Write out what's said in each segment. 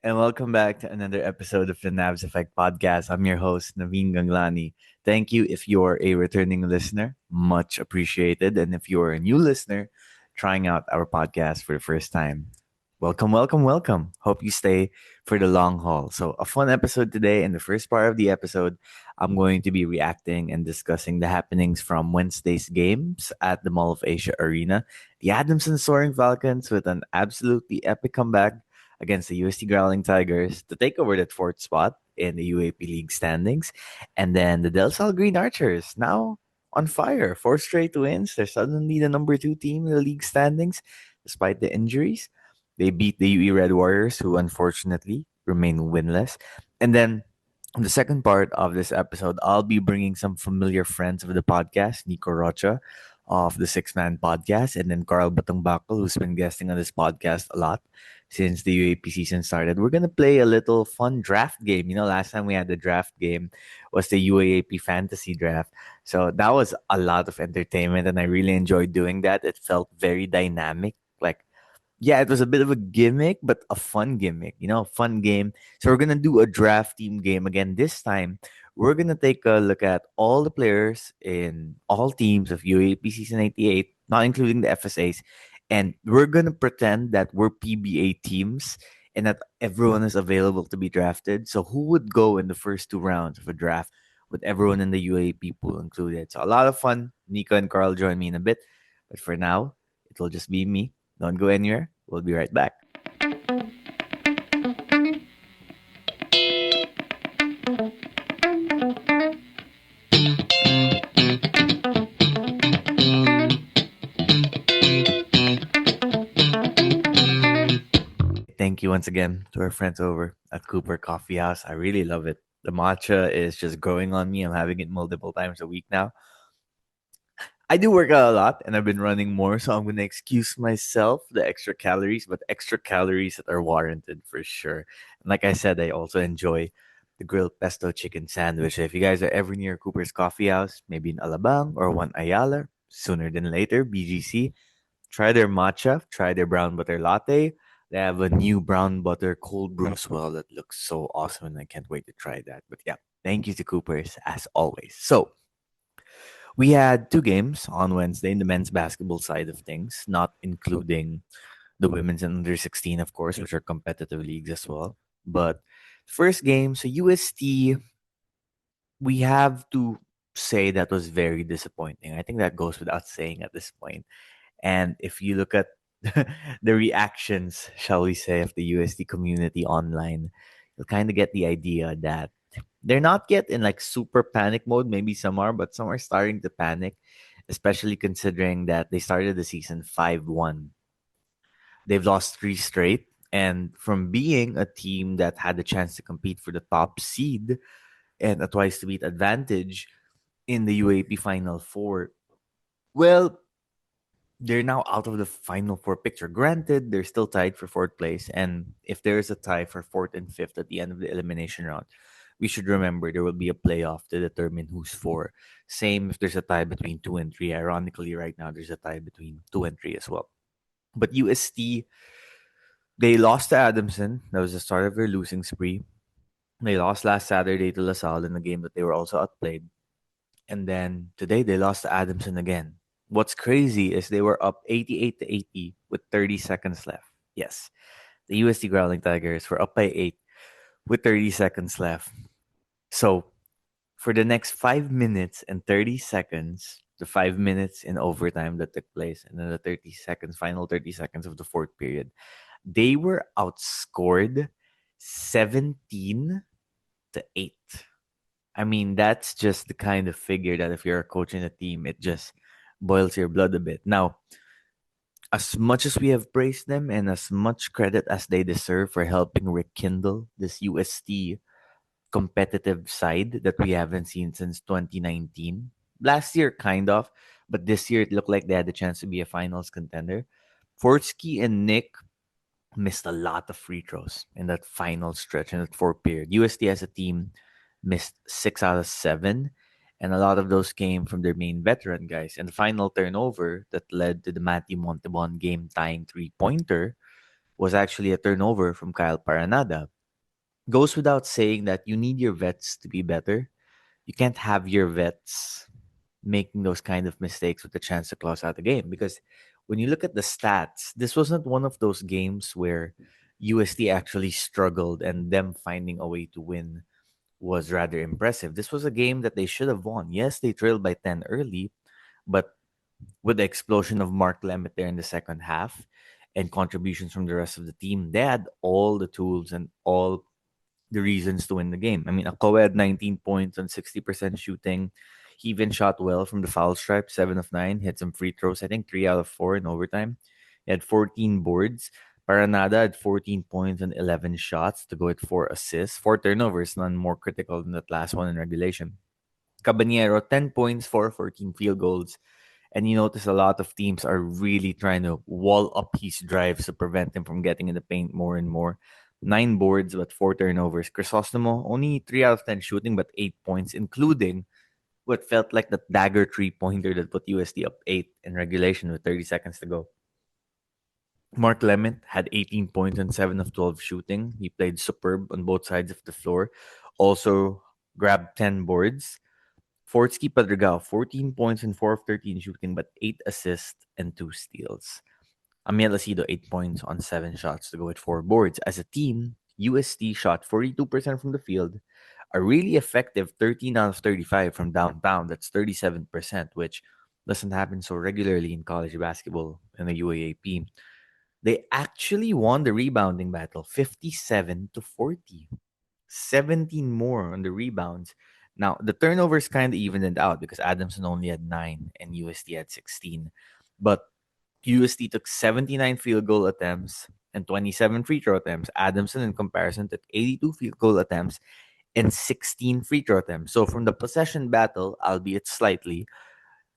and welcome back to another episode of the Navs Effect Podcast. I'm your host, Naveen Ganglani. Thank you if you're a returning listener, much appreciated. And if you're a new listener trying out our podcast for the first time, welcome, welcome, welcome. Hope you stay for the long haul. So, a fun episode today. In the first part of the episode, I'm going to be reacting and discussing the happenings from Wednesday's games at the Mall of Asia Arena. The Adamson Soaring Falcons with an absolutely epic comeback against the UST Growling Tigers to take over that fourth spot in the UAP League standings. And then the Del Salle Green Archers, now on fire. Four straight wins. They're suddenly the number two team in the league standings, despite the injuries. They beat the UE Red Warriors, who unfortunately remain winless. And then in the second part of this episode, I'll be bringing some familiar friends of the podcast, Nico Rocha of the Six Man Podcast, and then Karl Batungbacal, who's been guesting on this podcast a lot since the UAP season started. We're gonna play a little fun draft game. Last time we had the draft game was the UAAP fantasy draft. So that was a lot of entertainment and I really enjoyed doing that. It felt very dynamic. Like, yeah, it was a bit of a gimmick, but a fun gimmick, fun game. So we're gonna do a draft team game again. This time, we're gonna take a look at all the players in all teams of UAP season 88, not including the FSAs, and we're gonna pretend that we're PBA teams and that everyone is available to be drafted. So who would go in the first two rounds of a draft with everyone in the UAP pool included? So a lot of fun. Nico and Carl join me in a bit, but for now, it'll just be me. Don't go anywhere. We'll be right back. Thank you once again to our friends over at Cooper Coffee House. I really love it. The matcha is just growing on me. I'm having it multiple times a week now. I do work out a lot and I've been running more, so I'm gonna excuse myself the extra calories, but extra calories that are warranted for sure. And like I said, I also enjoy the grilled pesto chicken sandwich. If you guys are ever near Cooper's Coffee House, maybe in Alabang or one Ayala, sooner than later, BGC, try their matcha, try their brown butter latte. They have a new brown butter cold brew as well that looks so awesome, and I can't wait to try that. But yeah, thank you to Cooper's as always. So we had two games on Wednesday in the men's basketball side of things, not including the women's and under 16, of course, which are competitive leagues as well. But first game, so UST, we have to say that was very disappointing. I think that goes without saying at this point. And if you look at the reactions, shall we say, of the UST community online, you'll kind of get the idea that they're not yet in like super panic mode. Maybe some are, but some are starting to panic, especially considering that they started the season 5-1. They've lost three straight. And from being a team that had the chance to compete for the top seed and a twice to beat advantage in the UAP Final Four, well, they're now out of the Final Four picture. Granted, they're still tied for fourth place. And if there is a tie for fourth and fifth at the end of the elimination round, we should remember there will be a playoff to determine who's four. Same if there's a tie between two and three. Ironically, right now there's a tie between two and three as well. But UST, they lost to Adamson. That was the start of their losing spree. They lost last Saturday to LaSalle in a game that they were also outplayed. And then today they lost to Adamson again. What's crazy is they were up 88 to 80 with 30 seconds left. Yes, the UST Growling Tigers were up by 8 with 30 seconds left. So for the next 5 minutes and 30 seconds, the 5 minutes in overtime that took place, and then the 30 seconds, final 30 seconds of the fourth period, they were outscored 17 to 8. I mean, that's just the kind of figure that if you're a coach in a team, it just boils your blood a bit. Now, as much as we have praised them and as much credit as they deserve for helping rekindle this UST competitive side that we haven't seen since 2019. Last year, kind of, but this year it looked like they had the chance to be a finals contender. Forsky and Nick missed a lot of free throws in that final stretch in that fourth period. UST as a team missed 6 out of 7, and a lot of those came from their main veteran guys. And the final turnover that led to the Matty Montebon game tying three-pointer was actually a turnover from Kyle Paranada. Goes without saying that you need your vets to be better. You can't have your vets making those kind of mistakes with the chance to close out the game, because when you look at the stats, this wasn't one of those games where UST actually struggled and them finding a way to win was rather impressive. This was a game that they should have won. Yes, they trailed by 10 early, but with the explosion of Mark Lemet there in the second half and contributions from the rest of the team, they had all the tools and all the reasons to win the game. I mean, Akowe had 19 points on 60% shooting. He even shot well from the foul stripe, 7 of 9, hit some free throws, I think 3 out of 4 in overtime. He had 14 boards. Paranada had 14 points and 11 shots to go with 4 assists, 4 turnovers, none more critical than that last one in regulation. Caballero, 10 points, 14 field goals. And you notice a lot of teams are really trying to wall up his drives to prevent him from getting in the paint more and more. 9 boards, but 4 turnovers. Crisostomo, only 3 out of 10 shooting, but 8 points, including what felt like the dagger 3-pointer that put USD up 8 in regulation with 30 seconds to go. Mark Lement had 18 points and 7 of 12 shooting. He played superb on both sides of the floor. Also grabbed 10 boards. Fortsky Padrigao, 14 points and 4 of 13 shooting, but 8 assists and 2 steals. Amiel Asido, 8 points on 7 shots to go with 4 boards. As a team, UST shot 42% from the field, a really effective 13 out of 35 from downtown. That's 37%, which doesn't happen so regularly in college basketball in the UAAP. They actually won the rebounding battle 57 to 40. 17 more on the rebounds. Now, the turnovers kind of evened it out because Adamson only had 9 and UST had 16. But UST took 79 field goal attempts and 27 free throw attempts. Adamson, in comparison, took 82 field goal attempts and 16 free throw attempts. So, from the possession battle, albeit slightly,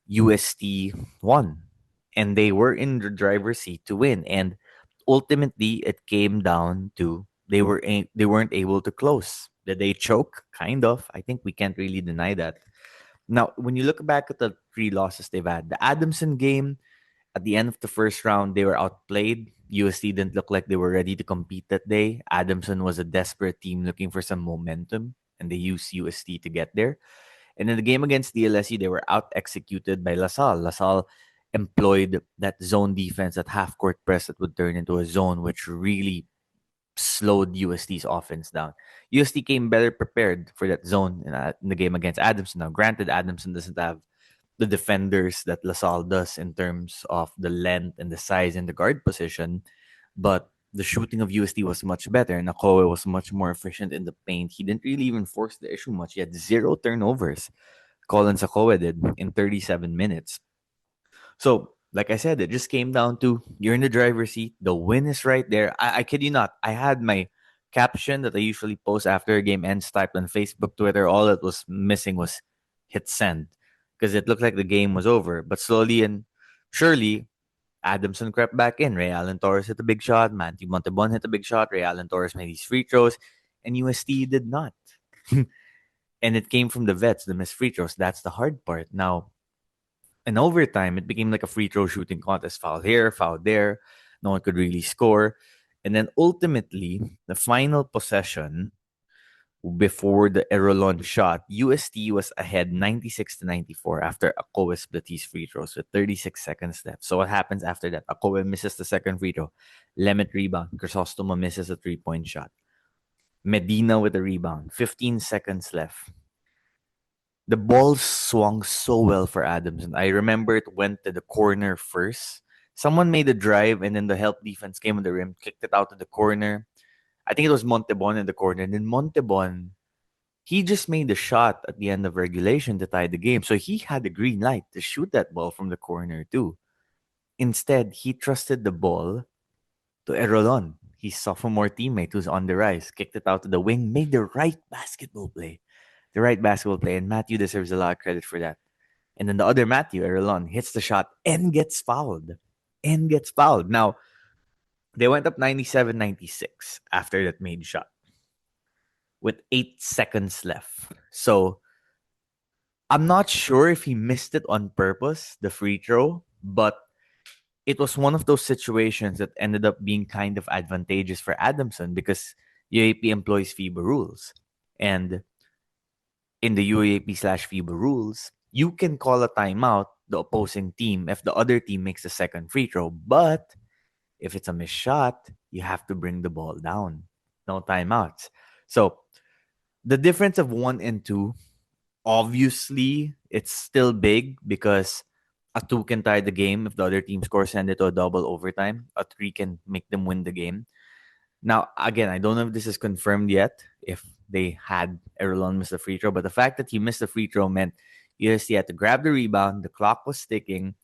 UST won. And they were in the driver's seat to win. And ultimately, it came down to they weren't able to close. Did they choke? Kind of. I think we can't really deny that. Now, when you look back at the 3 losses they've had, the Adamson game at the end of the first round, they were outplayed. UST didn't look like they were ready to compete that day. Adamson was a desperate team looking for some momentum, and they used UST to get there. And in the game against DLSU, they were out executed by LaSalle. LaSalle employed that zone defense, that half court press that would turn into a zone, which really slowed UST's offense down. UST came better prepared for that zone in the game against Adamson. Now, granted, Adamson doesn't have the defenders that LaSalle does in terms of the length and the size in the guard position, but the shooting of UST was much better, and Akowe was much more efficient in the paint. He didn't really even force the issue much. He had 0 turnovers. Colin Akowe did in 37 minutes. So, like I said, it just came down to you're in the driver's seat. The win is right there. I kid you not. I had my caption that I usually post after a game ends typed on Facebook, Twitter. All that was missing was hit send because it looked like the game was over. But slowly and surely, Adamson crept back in. Ray Allen Torres hit a big shot. Matthew Montebon hit a big shot. Ray Allen Torres made these free throws, and UST did not. And it came from the vets, the missed free throws. That's the hard part. Now, in overtime, it became like a free throw shooting contest. Foul here, foul there. No one could really score. And then ultimately, the final possession before the Erolon shot, UST was ahead 96 to 94 after Akowe split his free throws with 36 seconds left. So what happens after that? Akowe misses the second free throw. Lemet rebound. Crisostomo misses a 3-point shot. Medina with a rebound. 15 seconds left. The ball swung so well for Adamson. I remember it went to the corner first. Someone made a drive, and then the help defense came on the rim, kicked it out to the corner. I think it was Montebon in the corner. And then Montebon, he just made the shot at the end of regulation to tie the game. So he had the green light to shoot that ball from the corner too. Instead, he trusted the ball to Erolon, his sophomore teammate who's on the rise, kicked it out to the wing, made the right basketball play. The right basketball play, and Matthew deserves a lot of credit for that. And then the other Matthew, Erolon, hits the shot and gets fouled. And gets fouled. Now, they went up 97-96 after that made shot with 8 seconds left. So, I'm not sure if he missed it on purpose, the free throw, but it was one of those situations that ended up being kind of advantageous for Adamson because UAP employs FIBA rules. And in the UAP slash FIBA rules, you can call a timeout the opposing team if the other team makes a second free throw. But if it's a missed shot, you have to bring the ball down. No timeouts. So the difference of 1 and 2, obviously, it's still big because a 2 can tie the game if the other team scores, send it to a double overtime. A 3 can make them win the game. Now, again, I don't know if this is confirmed yet, if they had Erlon miss the free throw, but the fact that he missed the free throw meant UST had to grab the rebound, the clock was ticking.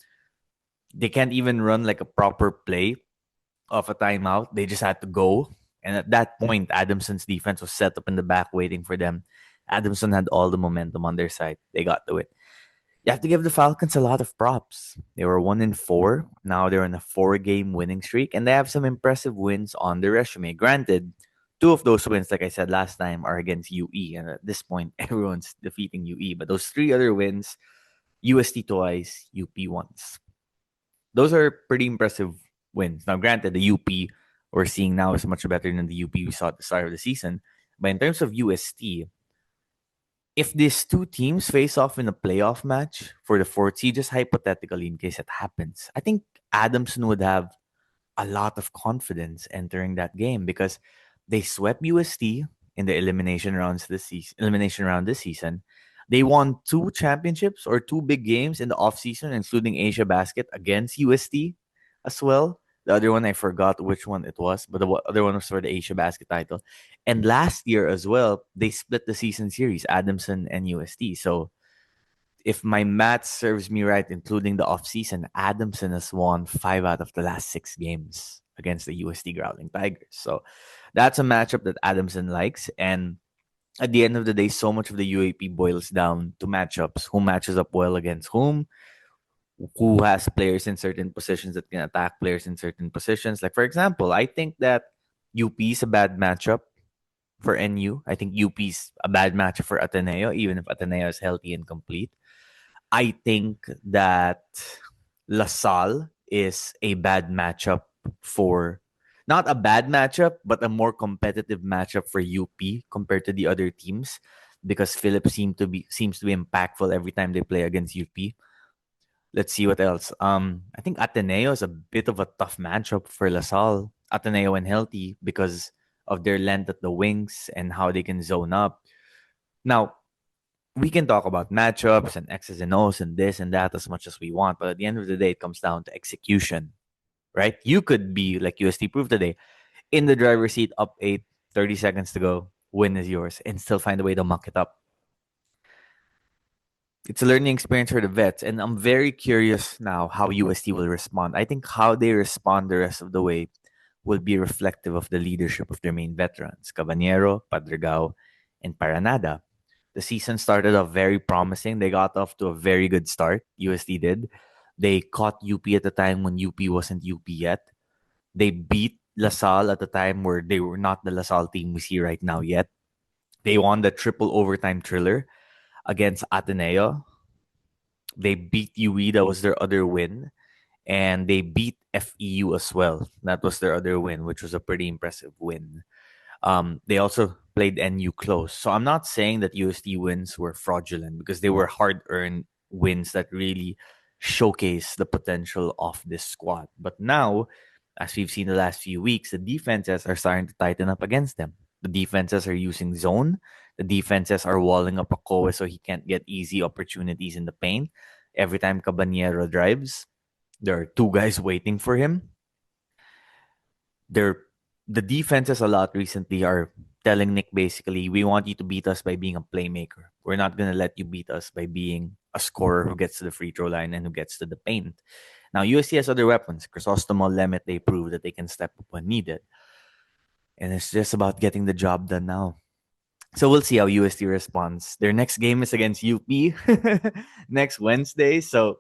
They can't even run like a proper play of a timeout. They just had to go. And at that point, Adamson's defense was set up in the back waiting for them. Adamson had all the momentum on their side. They got to it. You have to give the Falcons a lot of props. They were 1-4. Now they're on a 4-game winning streak, and they have some impressive wins on their resume. Granted, 2 of those wins, like I said last time, are against UE, and at this point, everyone's defeating UE. But those 3 other wins, UST twice, UP once. Those are pretty impressive wins. Now, granted, the UP we're seeing now is much better than the UP we saw at the start of the season. But in terms of UST, if these two teams face off in a playoff match for the fourth seed, just hypothetically in case it happens, I think Adamson would have a lot of confidence entering that game because they swept UST in the elimination round this season. They won 2 championships or 2 big games in the offseason, including Asia Basket against UST as well. The other one, I forgot which one it was, but the other one was for the Asia Basket title. And last year as well, they split the season series, Adamson and UST. So if my math serves me right, including the offseason, Adamson has won 5 out of the last 6 games against the UST Growling Tigers. So that's a matchup that Adamson likes. And at the end of the day, so much of the UAP boils down to matchups. Who matches up well against who has players in certain positions that can attack players in certain positions. Like, for example, I think that UP is a bad matchup for NU. I think UP is a bad matchup for Ateneo, even if Ateneo is healthy and complete. I think that LaSalle is a bad matchup for not a bad matchup, but a more competitive matchup for UP compared to the other teams because Philip seems to be impactful every time they play against UP. Let's see what else. I think Ateneo is a bit of a tough matchup for LaSalle. Ateneo when healthy because of their length at the wings and how they can zone up. Now, we can talk about matchups and X's and O's and this and that as much as we want, but at the end of the day, it comes down to execution, right? You could be like UST proved today in the driver's seat, up 8, 30 seconds to go, win is yours, and still find a way to muck it up. It's a learning experience for the vets, and I'm very curious now how UST will respond. I think how they respond the rest of the way will be reflective of the leadership of their main veterans, Cabanero, Padregao, and Paranada. The season started off very promising. They got off to a very good start. UST did. They caught UP at the time when UP wasn't UP yet. They beat LaSalle at the time where they were not the LaSalle team we see right now yet. They won the triple overtime thriller against Ateneo. They beat UE. That was their other win. And they beat FEU as well. That was their other win, which was a pretty impressive win. They also played NU close. So I'm not saying that UST wins were fraudulent because they were hard-earned wins that really showcase the potential of this squad. But now, as we've seen the last few weeks, the defenses are starting to tighten up against them. The defenses are using zone. The defenses are walling up Akoe so he can't get easy opportunities in the paint. Every time Cabanero drives, there are 2 guys waiting for him. The defenses a lot recently are telling Nick basically, we want you to beat us by being a playmaker. We're not going to let you beat us by being a scorer who gets to the free throw line and who gets to the paint. Now, USC has other weapons. Crisostomo, Lemet, they prove that they can step up when needed. And it's just about getting the job done now. So we'll see how UST responds. Their next game is against UP next Wednesday. So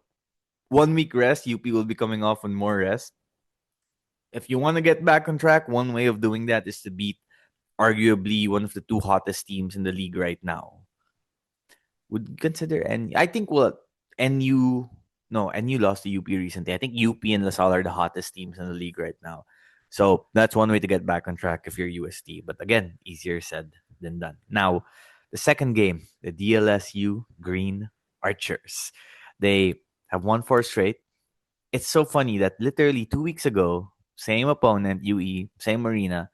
1 week rest. UP will be coming off on more rest. If you want to get back on track, one way of doing that is to beat arguably one of the 2 hottest teams in the league right now. Would consider I think NU No, and you lost to UP recently. I think UP and LaSalle are the hottest teams in the league right now. So that's one way to get back on track if you're UST. But again, easier said than done. Now, the second game, the DLSU Green Archers. They have won four straight. It's so funny that literally 2 weeks ago, same opponent, UE, same arena,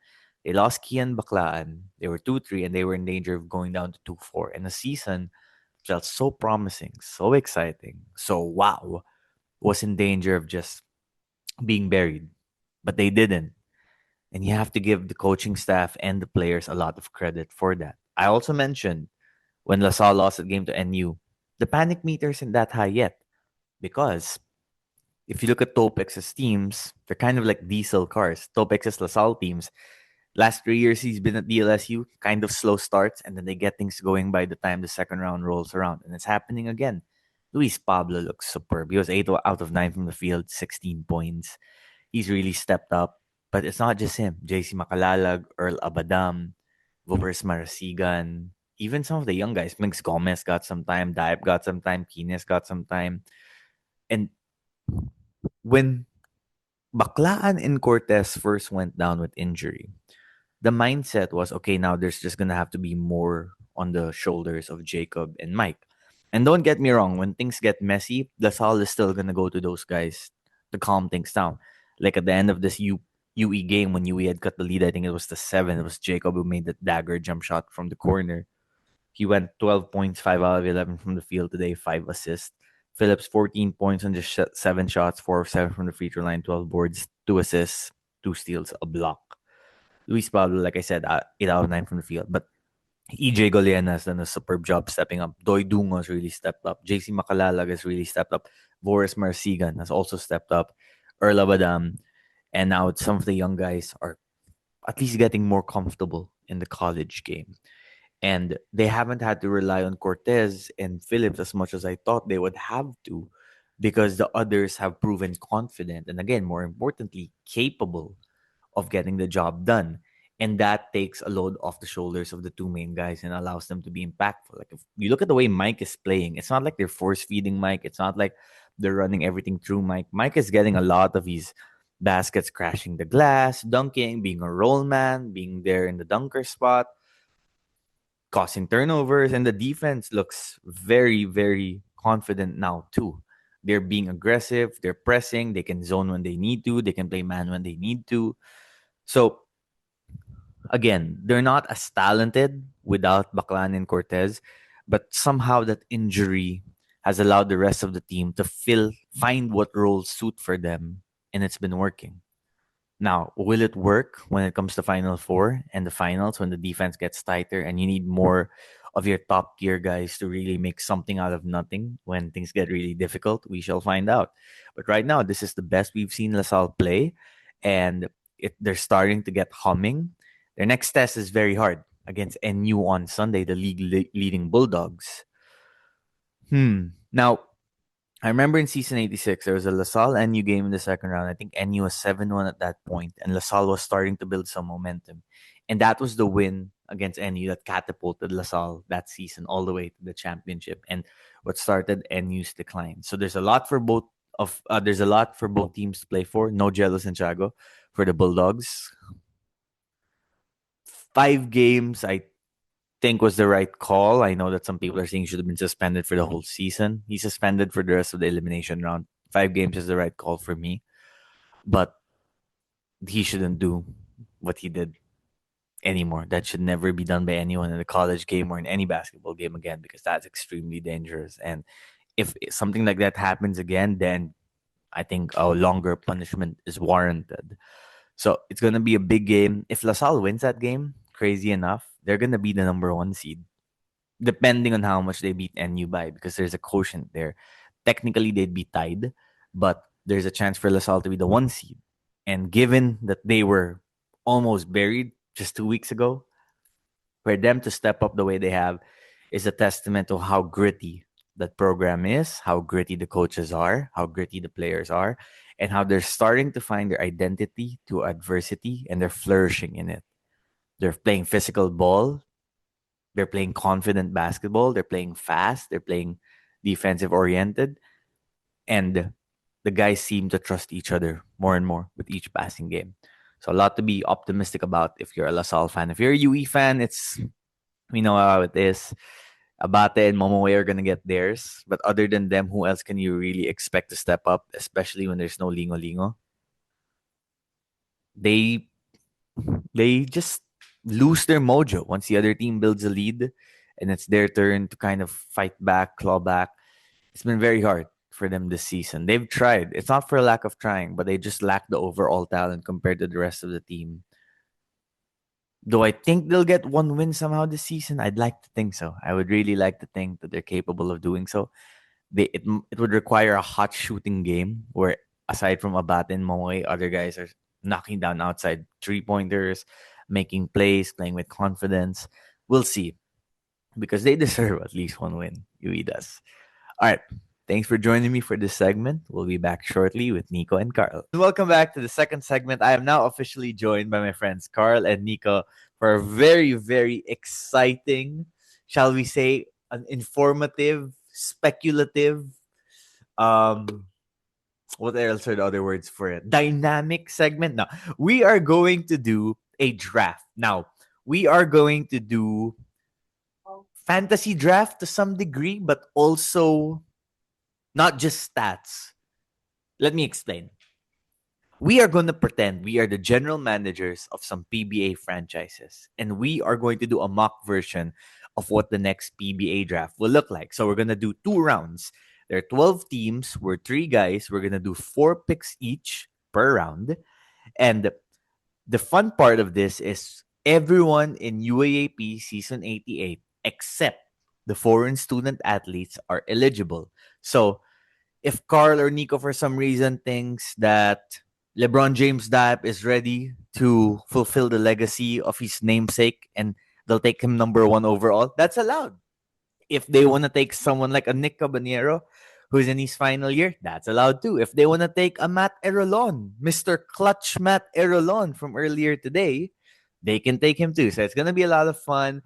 they lost Kian Baklaan. They were 2-3 and they were in danger of going down to 2-4. And the season felt so promising, so exciting, so wow, was in danger of just being buried. But they didn't. And you have to give the coaching staff and the players a lot of credit for that. I also mentioned when LaSalle lost that game to NU, the panic meter isn't that high yet because if you look at Topex's teams, they're kind of like diesel cars. Topex's LaSalle teams, last 3 years he's been at DLSU, kind of slow starts, and then they get things going by the time the second round rolls around. And it's happening again. Luis Pablo looks superb. He was 8 out of 9 from the field, 16 points. He's really stepped up. But it's not just him. JC Makalalag, Earl Abadam, Vovers Marasigan, even some of the young guys. Minx Gomez got some time. Diep got some time. Kines got some time. And when Baclaan and Cortez first went down with injury, the mindset was okay, now there's just gonna have to be more on the shoulders of Jacob and Mike. And don't get me wrong, when things get messy, LaSalle is still gonna go to those guys to calm things down. Like at the end of this UE game, when UE had cut the lead, I think it was the 7. It was Jacob who made that dagger jump shot from the corner. He went 12 points, 5 out of 11 from the field today, 5 assists. Phillips, 14 points on just 7 shots, 4 of 7 from the free throw line, 12 boards, 2 assists, 2 steals, a block. Luis Pablo, like I said, 8 out of 9 from the field. But EJ Goliana has done a superb job stepping up. Doy Dungo has really stepped up. JC Makalalag has really stepped up. Boris Marsigan has also stepped up. Erla Badam. And now some of the young guys are at least getting more comfortable in the college game. And they haven't had to rely on Cortez and Phillips as much as I thought they would have to because the others have proven confident and, again, more importantly, capable of getting the job done. And that takes a load off the shoulders of the two main guys and allows them to be impactful. Like if you look at the way Mike is playing, it's not like they're force feeding Mike. It's not like they're running everything through Mike. Mike is getting a lot of his baskets, crashing the glass, dunking, being a roll man, being there in the dunker spot, causing turnovers, and the defense looks very, very confident now too. They're being aggressive, they're pressing, they can zone when they need to, they can play man when they need to. So again, they're not as talented without Baclan and Cortez, but somehow that injury has allowed the rest of the team to find what roles suit for them, and it's been working. Now, will it work when it comes to Final Four and the finals when the defense gets tighter and you need more of your top tier guys to really make something out of nothing when things get really difficult? We shall find out. But right now, this is the best we've seen LaSalle play, and they're starting to get humming. Their next test is very hard against NU on Sunday, the league leading Bulldogs. Now, I remember in season 86, there was a LaSalle NU game in the second round. I think NU was 7-1 at that point, and LaSalle was starting to build some momentum. And that was the win against NU that catapulted LaSalle that season all the way to the championship and what started NU's decline. So there's a lot for both teams to play for. No Jello Santiago for the Bulldogs. 5 games, I think was the right call. I know that some people are saying he should have been suspended for the whole season. He's suspended for the rest of the elimination round. 5 games is the right call for me. But he shouldn't do what he did anymore. That should never be done by anyone in a college game or in any basketball game again because that's extremely dangerous. And if something like that happens again, then I think a longer punishment is warranted. So it's going to be a big game. If LaSalle wins that game, crazy enough, they're going to be the number 1 seed depending on how much they beat NU by, because there's a quotient there. Technically, they'd be tied, but there's a chance for LaSalle to be the 1 seed. And given that they were almost buried just 2 weeks ago, for them to step up the way they have is a testament to how gritty that program is, how gritty the coaches are, how gritty the players are, and how they're starting to find their identity to adversity and they're flourishing in it. They're playing physical ball. They're playing confident basketball. They're playing fast. They're playing defensive oriented. And the guys seem to trust each other more and more with each passing game. So a lot to be optimistic about if you're a LaSalle fan. If you're a UE fan, it's we know how it is. Abate and Momoe are gonna get theirs, but other than them, who else can you really expect to step up? Especially when there's no Lingo Lingo. They just lose their mojo once the other team builds a lead, and it's their turn to kind of fight back, claw back. It's been very hard for them this season. They've tried. It's not for a lack of trying, but they just lack the overall talent compared to the rest of the team. Do I think they'll get one win somehow this season? I'd like to think so. I would really like to think that they're capable of doing so. It would require a hot shooting game where aside from Abate and Momoy, other guys are knocking down outside 3-pointers, making plays, playing with confidence. We'll see. Because they deserve at least one win. UE does. All right. Thanks for joining me for this segment. We'll be back shortly with Nico and Karl. Welcome back to the second segment. I am now officially joined by my friends Karl and Nico for a very, very exciting, shall we say, an informative, speculative, what else are the other words for it? Dynamic segment. Now, we are going to do a draft. Now, we are going to do fantasy draft to some degree, but also not just stats. Let me explain. We are going to pretend we are the general managers of some PBA franchises, and we are going to do a mock version of what the next PBA draft will look like. So we're going to do 2 rounds. There are 12 teams. We're 3 guys. We're going to do 4 picks each per round. And the fun part of this is everyone in UAAP Season 88, except the foreign student athletes, are eligible. So if Karl or Nico for some reason thinks that LeBron James Diap is ready to fulfill the legacy of his namesake and they'll take him number 1 overall, that's allowed. If they want to take someone like a Nick Cabanero who's in his final year, that's allowed too. If they want to take a Matt Erolon, Mr. Clutch Matt Erolon from earlier today, they can take him too. So it's going to be a lot of fun.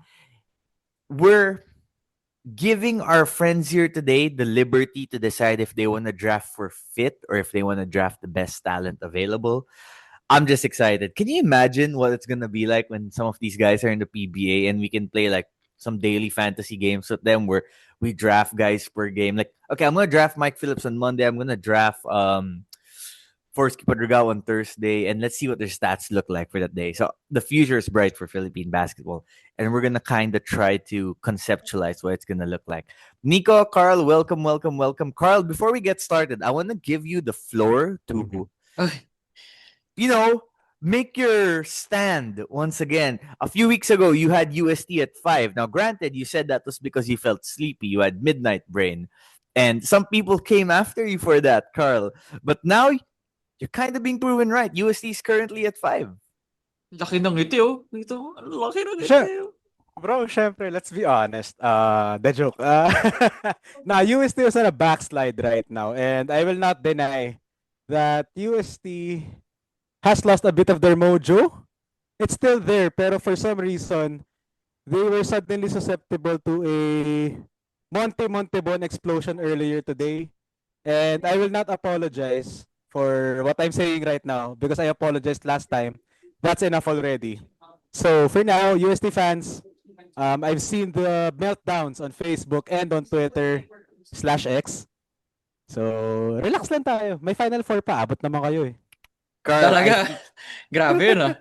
We're giving our friends here today the liberty to decide if they want to draft for fit or if they want to draft the best talent available. I'm just excited. Can you imagine what it's going to be like when some of these guys are in the PBA and we can play like some daily fantasy games with them where we draft guys per game? Like, okay, I'm going to draft Mike Phillips on Monday. I'm going to draft Forsky Padrigao on Thursday, and let's see what their stats look like for that day. So the future is bright for Philippine basketball, and we're gonna kind of try to conceptualize what it's gonna look like. Nico, Karl, welcome, welcome, welcome. Karl, before we get started, I want to give you the floor to, make your stand once again. A few weeks ago, you had UST at 5. Now, granted, you said that was because you felt sleepy. You had midnight brain. And some people came after you for that, Karl. But now you're kind of being proven right. UST is currently at 5. Laki ng ngiti, oh. Dito, laki ng Siya, ngiti, oh. bro, syempre, let's be honest. The joke. Now, UST is on a backslide right now, and I will not deny that UST has lost a bit of their mojo. It's still there, pero for some reason, they were suddenly susceptible to a Montebon explosion earlier today. And I will not apologize for what I'm saying right now because I apologized last time. That's enough already. So for now, UST fans, I've seen the meltdowns on Facebook and on Twitter/X. So relax lang tayo. May Final Four pa. Abot naman kayo eh. Karl, Talaga. Grabe yun, ah.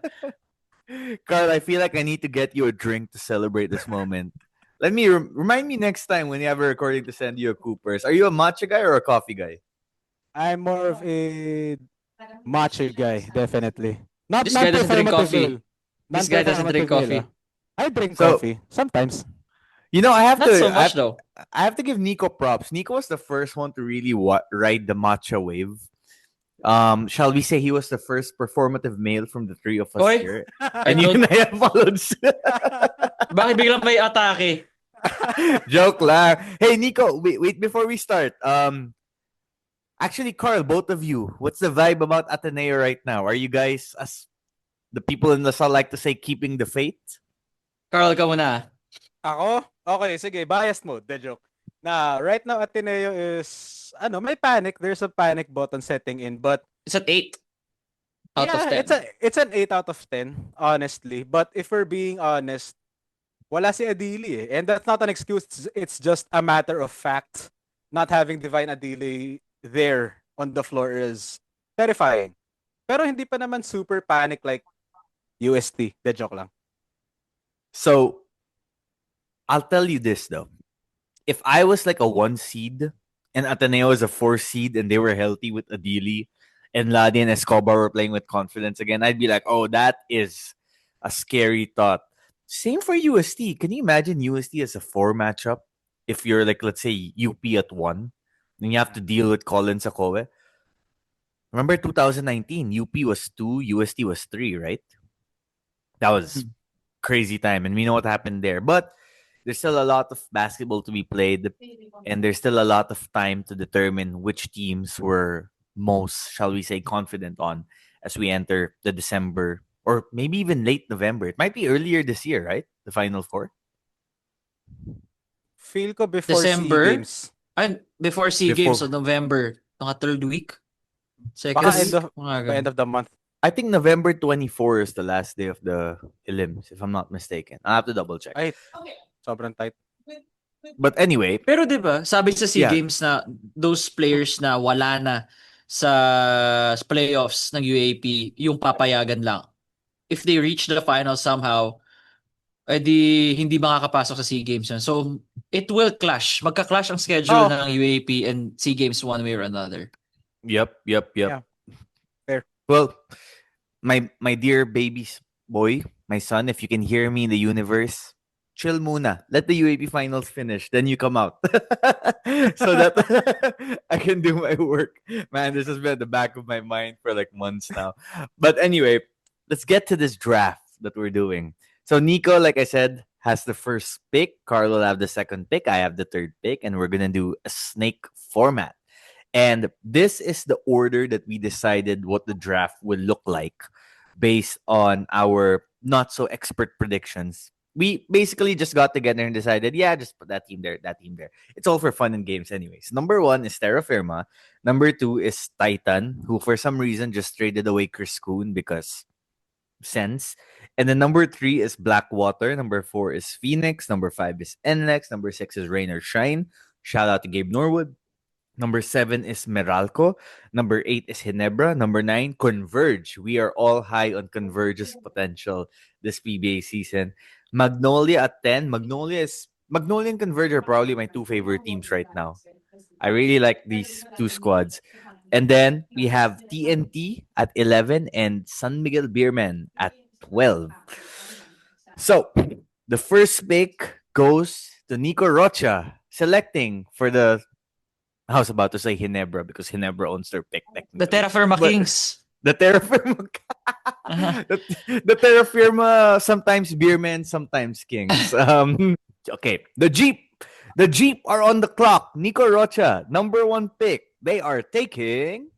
Karl, I feel like I need to get you a drink to celebrate this moment. Let me remind me next time when you have a recording to send you a Coopers. Are you a matcha guy or a coffee guy? I'm more of a matcha guy, definitely. This guy doesn't drink coffee. This guy doesn't drink coffee. I drink coffee sometimes. I have Not so much, though. I have to give Nico props. Nico was the first one to really ride the matcha wave. Shall we say he was the first performative male from the 3 of us Oy, here? And you and I have followed. Bakit biglang may atake? Joke lang. Hey, Nico, wait before we start. Actually, Karl, both of you, what's the vibe about Ateneo right now? Are you guys, as the people in LaSalle like to say, keeping the faith? Karl, ka muna. Ako? Okay, sige. Biased mode. The joke. Right now Ateneo is may panic. There's a panic button setting in, but It's at 8 out of yeah, 10. it's an 8 out of 10, honestly. But if we're being honest, wala si Adili eh. And that's not an excuse. It's just a matter of fact. Not having Divine Adili there on the floor is terrifying. Pero hindi pa naman super panic like UST. De joke lang. So I'll tell you this though. If I was like a 1 seed and Ateneo is a 4 seed and they were healthy with Adili and Ladi and Escobar were playing with confidence again, I'd be like, oh, that is a scary thought. Same for UST. Can you imagine UST as a 4 matchup? If you're like, let's say, UP at 1, then you have to deal with Colin Sakoe. Remember 2019, UP was 2, UST was 3, right? That was crazy time. And we know what happened there. But there's still a lot of basketball to be played. And there's still a lot of time to determine which teams were most, shall we say, confident on as we enter the December or maybe even late November. It might be earlier this year, right? The Final Four. Feel ko before SEA December? Games. Ay, before SEA Games on November. Mga third week? Second Baka week? by end of the month. I think November 24 is the last day of the elims, if I'm not mistaken. I'll have to double check. Ay, sobrang tight. But anyway. Pero diba, sabi sa SEA Yeah. Games na those players na wala na sa playoffs ng UAP, yung papayagan lang. If they reach the final somehow, edi hindi makakapasok sa SEA Games yun. So, it will clash. Magka-clash ang schedule ng UAP and SEA Games one way or another. Yep. Yeah. Fair. Well, my dear baby's boy, my son, if you can hear me in the universe, chill muna. Let the UAP finals finish. Then you come out. So that I can do my work. Man, this has been at the back of my mind for like months now. But anyway, let's get to this draft that we're doing. So Nico, like I said, has the first pick. Karl will have the second pick. I have the third pick. And we're going to do a snake format. And this is the order that we decided what the draft will look like based on our not so expert predictions. We basically just got together and decided, yeah, just put that team there, that team there. It's all for fun and games anyways. Number 1 is Terra Firma. Number 2 is Titan, who for some reason just traded away Chris Kuhn because sense. And then number 3 is Blackwater. Number 4 is Phoenix. Number 5 is NLEX. Number 6 is Rain or Shine. Shout out to Gabe Norwood. Number 7 is Meralco. Number 8 is Ginebra. Number 9, Converge. We are all high on Converge's potential this PBA season. Magnolia at 10. Magnolia and Converge are probably my 2 favorite teams right now. I really like these 2 squads. And then we have TNT at 11 and San Miguel Beermen at 12. So, the first pick goes to Nico Rocha, selecting for the... I was about to say Ginebra because Ginebra owns their pick technically. The Terra Firma Kings. The Terra Firma. the Terra Firma, sometimes Beermen, sometimes Kings. Okay, the Jeep are on the clock. Nico Rocha, number 1 pick. They are taking...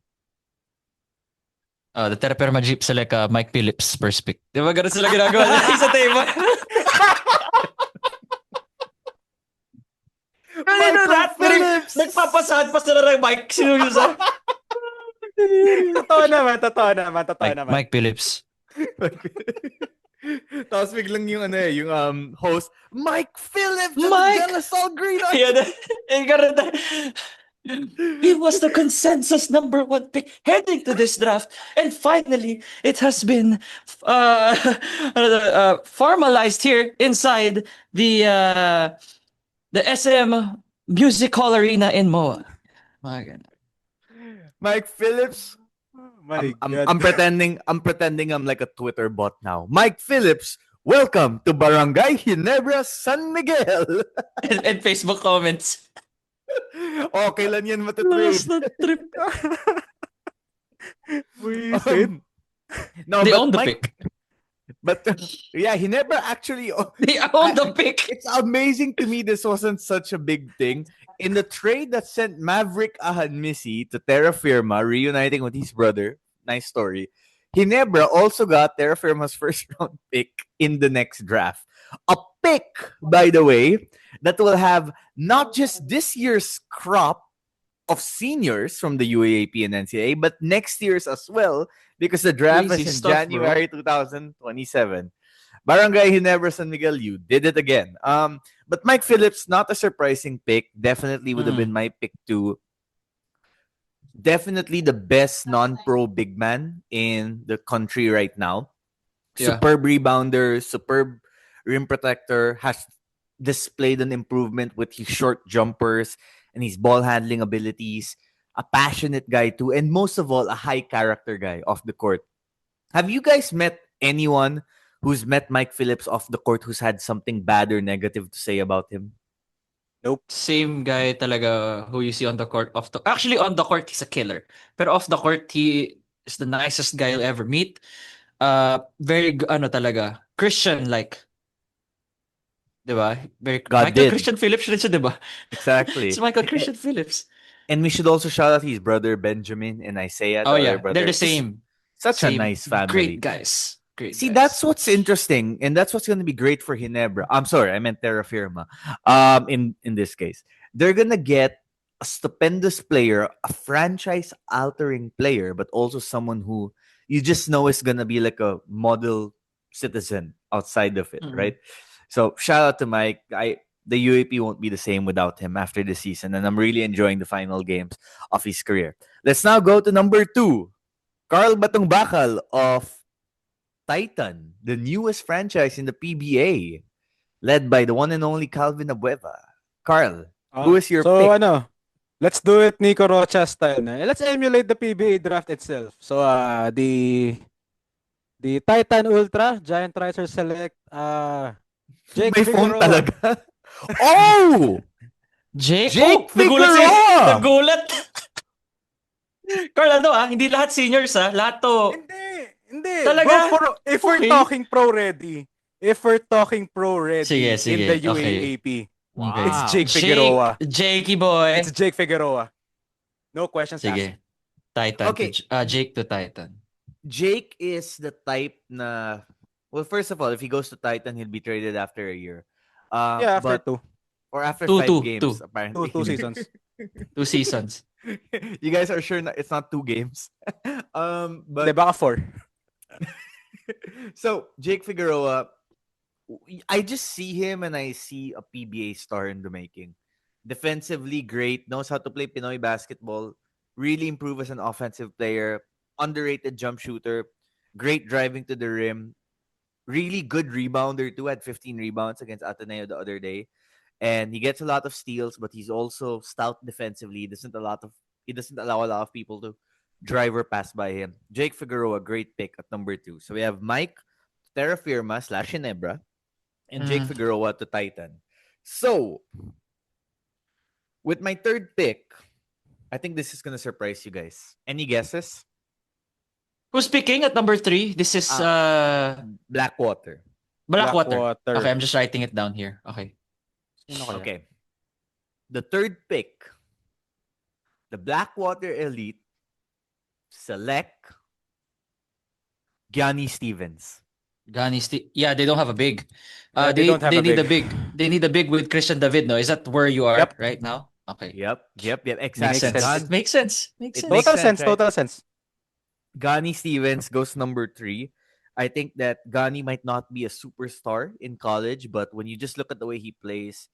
The Terra Firma Jeep select Mike Phillips first pick. Di ba ganun sila ginagawa sa table? Mike Phillips! Nagpapasahan pa sila ng Mike. Sino yun sa? Totoo naman. Mike Phillips. Tapos biglang yung host, Mike Phillips! Mike! De La Salle Green! He was the consensus number 1 pick heading to this draft, and finally it has been formalized here inside the SM Music Hall Arena in MOA. Mike Phillips. I'm pretending I'm like a Twitter bot now. Mike Phillips, welcome to Barangay Ginebra, San Miguel. and Facebook comments. Okay lang yan matatrade. Trip. No, they but own the Mike, pick. But yeah, he never actually... They own the pick. It's amazing to me this wasn't such a big thing. In the trade that sent Maverick Ahanmisi to Terra Firma, reuniting with his brother, nice story, Ginebra also got Terra Firma's first round pick in the next draft. A pick, by the way, that will have not just this year's crop of seniors from the UAAP and NCAA, but next year's as well, because the draft Crazy is in stuff, bro. January 2027. Barangay Ginebra San Miguel, you did it again. But Mike Phillips, not a surprising pick. Definitely would have been my pick too. Definitely the best non-pro big man in the country right now. Yeah. Superb rebounder, superb rim protector, has displayed an improvement with his short jumpers and his ball handling abilities. A passionate guy too, and most of all, a high character guy off the court. Have you guys met anyone who's met Mike Phillips off the court who's had something bad or negative to say about him? Nope. Same guy talaga who you see on the court. Actually, on the court, he's a killer. But off the court, he is the nicest guy you'll ever meet. Ano talaga, Christian-like. Diba? God Michael did. Christian Phillips rin siya, diba? It's Exactly. Michael Christian Phillips. And we should also shout out his brother Benjamin and Isaiah, the Oh other yeah, they're brother. the Just same. such a Same. nice family. Great guys. Great See, guys. that's what's interesting, and that's what's going to be great for Ginebra. I'm sorry, I meant Terra Firma. In this case, they're gonna get a stupendous player, a franchise-altering player, but also someone who you just know is gonna be like a model citizen outside of it, right? So shout out to Mike. The UAP won't be the same without him after the season, and I'm really enjoying the final games of his career. Let's now go to number 2, Karl Batungbacal of Titan, the newest franchise in the PBA, led by the one and only Calvin Abueva. Karl, who is your So pick? let's do it Nico Rocha style na. Let's emulate the PBA draft itself. So the Titan Ultra Giant Riser Select Jake May phone Figueroa. talaga. Oh! Jake Jake nagulat Figueroa! nagulat. Carl, hindi lahat seniors lahat to. Hindi. Talaga? Bro, if we're Okay. talking pro ready Sige, in the okay. UAAP, Wow. it's Jake Figueroa. Jakey boy. It's Jake Figueroa. No questions asked. Sige. Titan Okay. Jake to Titan. Jake is the type na... Well, first of all, if he goes to Titan, he'll be traded after a year. After but, 2. Or after Two, 5 two, games, two. apparently. 2 seasons. 2 seasons. You guys are sure it's not 2 games? But... Hindi, baka 4. So, Jake Figueroa, I just see him and I see a PBA star in the making. Defensively great, knows how to play Pinoy basketball, really improve as an offensive player, underrated jump shooter, great driving to the rim, really good rebounder too, had 15 rebounds against Ateneo the other day. And he gets a lot of steals, but he's also stout defensively. He doesn't allow a lot of people to drive or pass by him. Jake Figueroa, great pick at number 2. So we have Mike, Terra Firma / Ginebra, and Jake Figueroa to Titan. So, with my third pick, I think this is gonna surprise you guys. Any guesses? Who's picking at number 3? This is Blackwater. Blackwater. Okay, I'm just writing it down here. Okay. Okay. The third pick, the Blackwater Elite select Gianni Stevens. Yeah, they don't have a big. They don't have they a need big. a big. They need a big with Christian David, no? Is that where you are right now? Okay. Yep. Exactly. Makes sense. It makes sense. Makes Total sense, right? total sense. Gani Stevens goes number 3. I think that Gani might not be a superstar in college, but when you just look at the way he plays,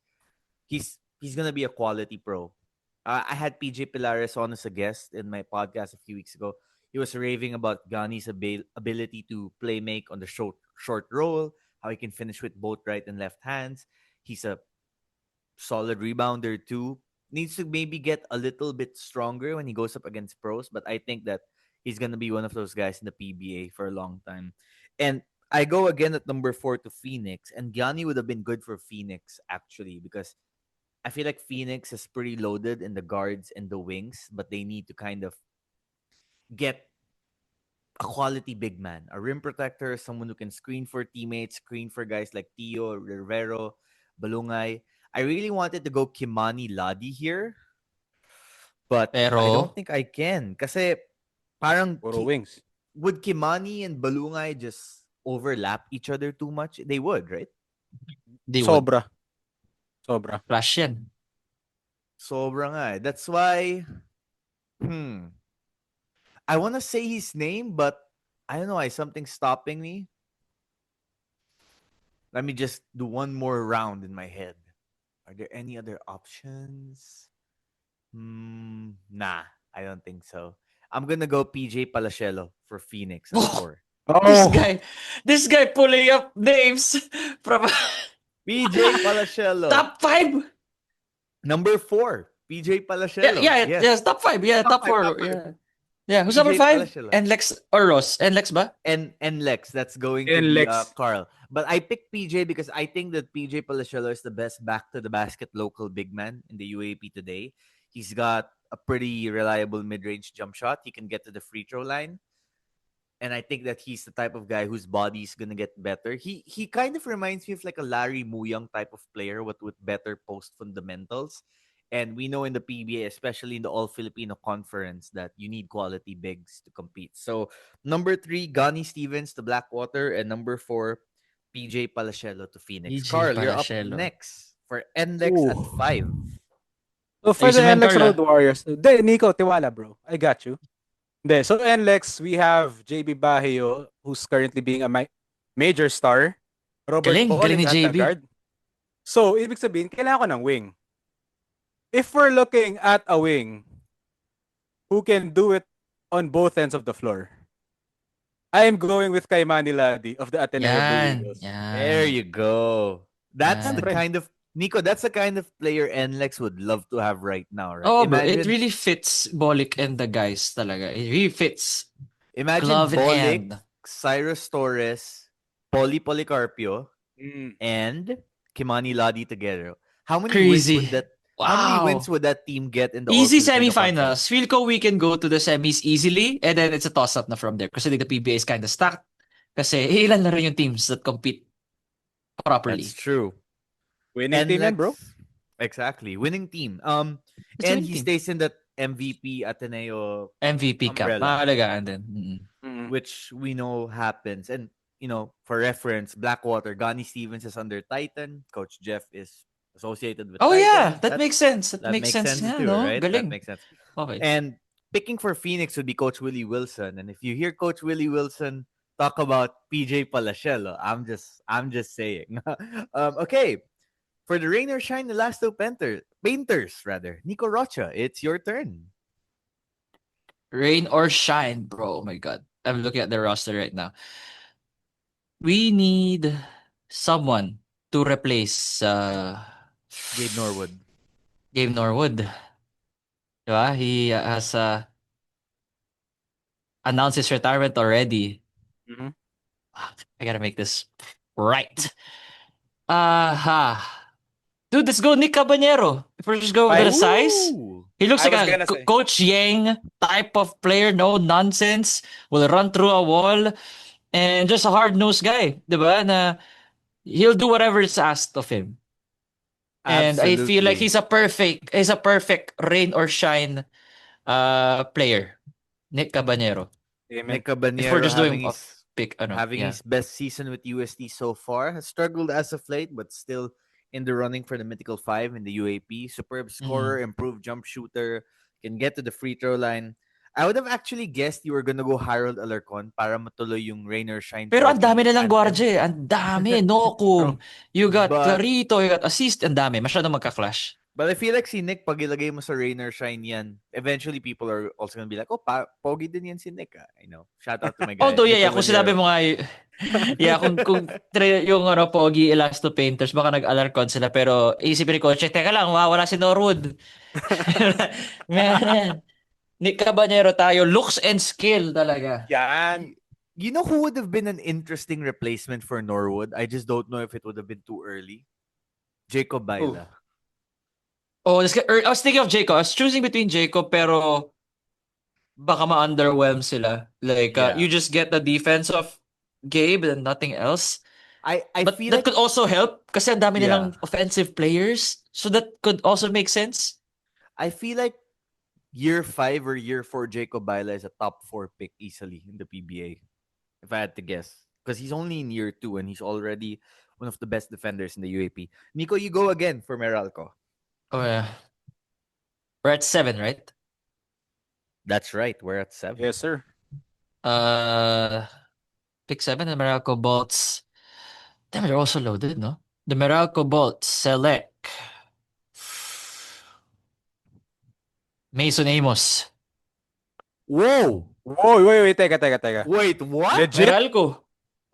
he's gonna be a quality pro. I had PJ Pilares on as a guest in my podcast a few weeks ago. He was raving about Gani's ability to play make on the short roll, how he can finish with both right and left hands. He's a solid rebounder too. Needs to maybe get a little bit stronger when he goes up against pros, but I think that he's gonna be one of those guys in the PBA for a long time. And I go again at number 4 to Phoenix, and Gianni would have been good for Phoenix actually because I feel like Phoenix is pretty loaded in the guards and the wings, but they need to kind of get a quality big man, a rim protector, someone who can screen for teammates, screen for guys like Tio, Rivero, Balungay. I really wanted to go Kimani Ladi here, but I don't think I can. Kasi parang wings. Would Kimani and Balungay just overlap each other too much? They would, right? They Sobra. Sobra. Flash yan. Sobra nga eh. That's why, I want to say his name, but I don't know why something's stopping me. Let me just do one more round in my head. Are there any other options? Nah, I don't think so. I'm gonna go PJ Palacielo for Phoenix at 4. This Oh, guy, this guy pulling up names from PJ Palacielo. top 5. Number 4, PJ Yeah, Palacielo. yeah, Yes. yeah, top 5. Yeah, Top top 5, top 4. 5. Yeah. Yeah, who's number PJ 5? Palacielo. And Lex or Ross? And Lex ba? And Lex, that's going to and be Lex. Karl. But I picked PJ because I think that PJ Palacielo is the best back to the basket local big man in the UAP today. He's got a pretty reliable mid-range jump shot. He can get to the free throw line. And I think that he's the type of guy whose body is gonna get better. He kind of reminds me of like a Larry Muyang type of player, with better post fundamentals. And we know in the PBA, especially in the All Filipino Conference, that you need quality bigs to compete. So number 3, Gani Stevens to Blackwater, and number 4, PJ Palacielo to Phoenix. EJ Carl, you're up Palacielo. next for NLEX at Ooh. 5. So for the Ayusin mo yan, NLEX Carl, Road Warriors, Nico, tiwala bro. I got you. So NLEX, we have JB Bahio, who's currently being a major star. Robert Galing Bolick ni at the JB. guard. So, ibig sabihin, kailangan ko ng wing. If we're looking at a wing who can do it on both ends of the floor, I am going with Kaimani Ladi of the Ateneo Blue Yan, Eagles. There yan, you go. That's the yan. Siyempre. kind of Nico, that's the kind of player NLEX would love to have right now, right? Oh, bro, it Imagine really fits Bolick and the guys talaga. It really fits. Imagine Glove in Bolick, hand. Cyrus Torres, Polly Policarpio, Mm. and Kimani Ladi together. How many wins Crazy. would that how many wins Wow. would that team get in the All Easy Filipino Conference? semifinals. Feel ko we can go to the semis easily and then it's a toss-up na from there. Kasi the PBA is kind of stacked. Kasi ilan na rin yung teams that compete That's properly. true. Winning team yan, bro. NLEX, exactly. Winning team. It's a And winning he team. stays in that MVP Ateneo MVP cup. umbrella, Mahalagaan din. Mm. which we know happens. And for reference, Blackwater, Gani Stevens is under Titan. Coach Jeff is associated with Oh yeah, Titan. that makes sense. That That makes makes sense sense nga, too, no? right? That Galing. makes sense. Okay. And picking for Phoenix would be Coach Willie Wilson. And if you hear Coach Willie Wilson talk about PJ Palacielo, I'm just saying. Okay. For the rain or shine, the last two painters rather. Nico Rocha, it's your turn. Rain or shine, bro. Oh my God. I'm looking at the roster right now. We need someone to replace Gabe Norwood. Gabe Norwood. Diba? He has announced his retirement already. Mhm. I gotta make this right. Dude, let's go Nick Cabanero. If we're just going with I the size, Ooh. he looks I like was a gonna say. Coach Yang type of player. No nonsense. Will run through a wall. And just a hard-nosed guy. Diba? Na he'll do whatever is asked of him. And I feel like Absolutely. he's a perfect rain or shine player. Nick Cabanero. Amen. Nick If we're Cabanero just doing off pick, having yeah. his best season with UST so far. Has struggled as of late, but still in the running for the mythical 5 in the UAP. Superb Mm. scorer, improved jump shooter, can get to the free throw line. I would have actually guessed you were gonna go Harold Alarcon para matuloy yung rain or shine Pero ang dami Pogi nilang tandem. gwardiya eh. Ang dami. Nokum. True. You got But Clarito, you got Assist. Ang dami. Masyado magka-clash. But I feel like si Nick, pag ilagay mo sa rain or shine yan, eventually people are also gonna be like, oh, pogi din yan si Nick. Ah. Shout out to my guy, Although, Nick yeah, kung sinabi Caballero. mo nga, yeah, kung yung Pogi Elasto Painters, baka nag-alarcon sila. Pero isipin ni Coach, teka lang, mawawala si Norwood. Man, Nick Cabanero tayo. Looks and skill talaga. Yan. You know who would have been an interesting replacement for Norwood? I just don't know if it would have been too early. Jacob Ooh. Baila. Oh, I was thinking of Jacob. I was choosing between Jacob, pero baka ma-underwhelm sila. Like, you Yeah. just get the defense of Gabe and nothing else. I But feel that like, could also help kasi ang dami yeah, nilang offensive players. So that could also make sense. I feel like year 5 or year 4 Jacob Baila is a top 4 pick easily in the PBA. If I had to guess. Because he's only in year 2 and he's already one of the best defenders in the UAP. Nico, you go again for Meralco. Oh yeah. We're at 7, right? That's right. We're at 7. Yes, sir. Uh, Pick 7, the Meralco Bolts. Damn, they're also loaded, no? The Meralco Bolts select Mason Amos. Whoa! Wait, teka. Wait, what? Legit? Meralco.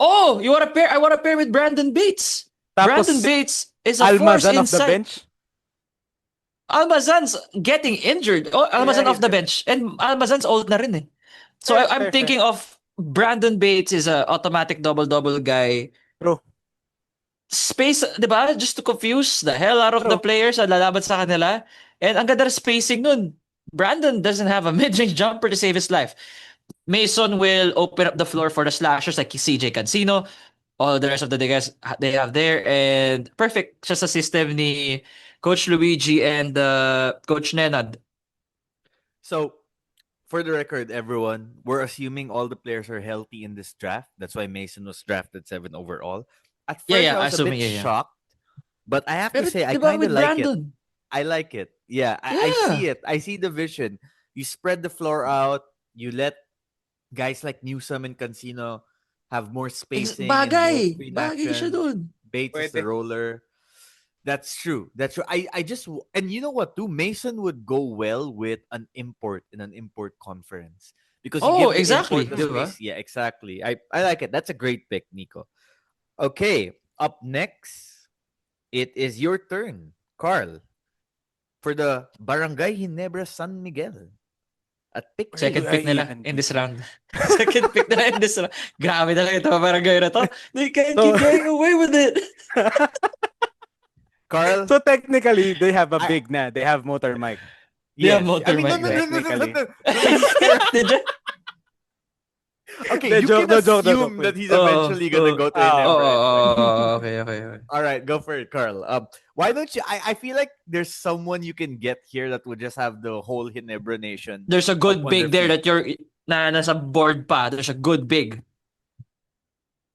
Oh, you want to pair? I want to pair with Brandon Bates. Brandon Tapos, Bates is a force Almazan off the inside. bench? Almazan's getting injured. Oh, Almazan Yeah, off the bench. And Almazan's old na rin eh. So Fair, I'm fair, fair. thinking of Brandon Bates is a automatic double-double guy. True. Space, di ba? Just to confuse the hell out of the True. players na lalaban sa kanila. And ang ganda ng spacing nun. Brandon doesn't have a mid-range jumper to save his life. Mason will open up the floor for the slashers like CJ Cancino. All the rest of the guys they have there. And perfect siya sa system ni Coach Luigi and Coach Nenad. So, for the record, everyone, we're assuming all the players are healthy in this draft. That's why Mason was drafted 7 overall. At first, Yeah, I was a bit assuming, yeah. shocked, but I have to Pero say, I di ba kind of with like it. Brandon? I like it. Yeah, I Yeah. see it. I see the vision. You spread the floor out. You let guys like Newsome and Cancino have more spacing and more Bagay. screen Bagay siya action. dun. Bates is the Pwede. roller. That's true. That's true. I just and you know what too? Mason would go well with an import in an import conference because you Oh, give the exactly. import the Di ba? space. Yeah, exactly. I like it. That's a great pick, Nico. Okay, up next, it is your turn, Karl, for the Barangay Ginebra San Miguel. At pick Second three. pick nila in this round. Second pick nila in this round. Grabe talaga ito barangay na to. They can't So- keep getting away with it. Carl. So technically, they have a I- big na. They have motor mic. They have Yes. motor I mean, no, mic, no, no, no, no, no, technically. no. Please, Did you? Okay, The you joke, can the joke, the assume joke, that please. he's eventually gonna go to Ginebra anyway. Okay. All right, go for it, Carl. Why don't you? I feel like there's someone you can get here that would just have the whole Ginebra nation. There's a up good on big their there feet. that you're nasa board pa. There's a good big.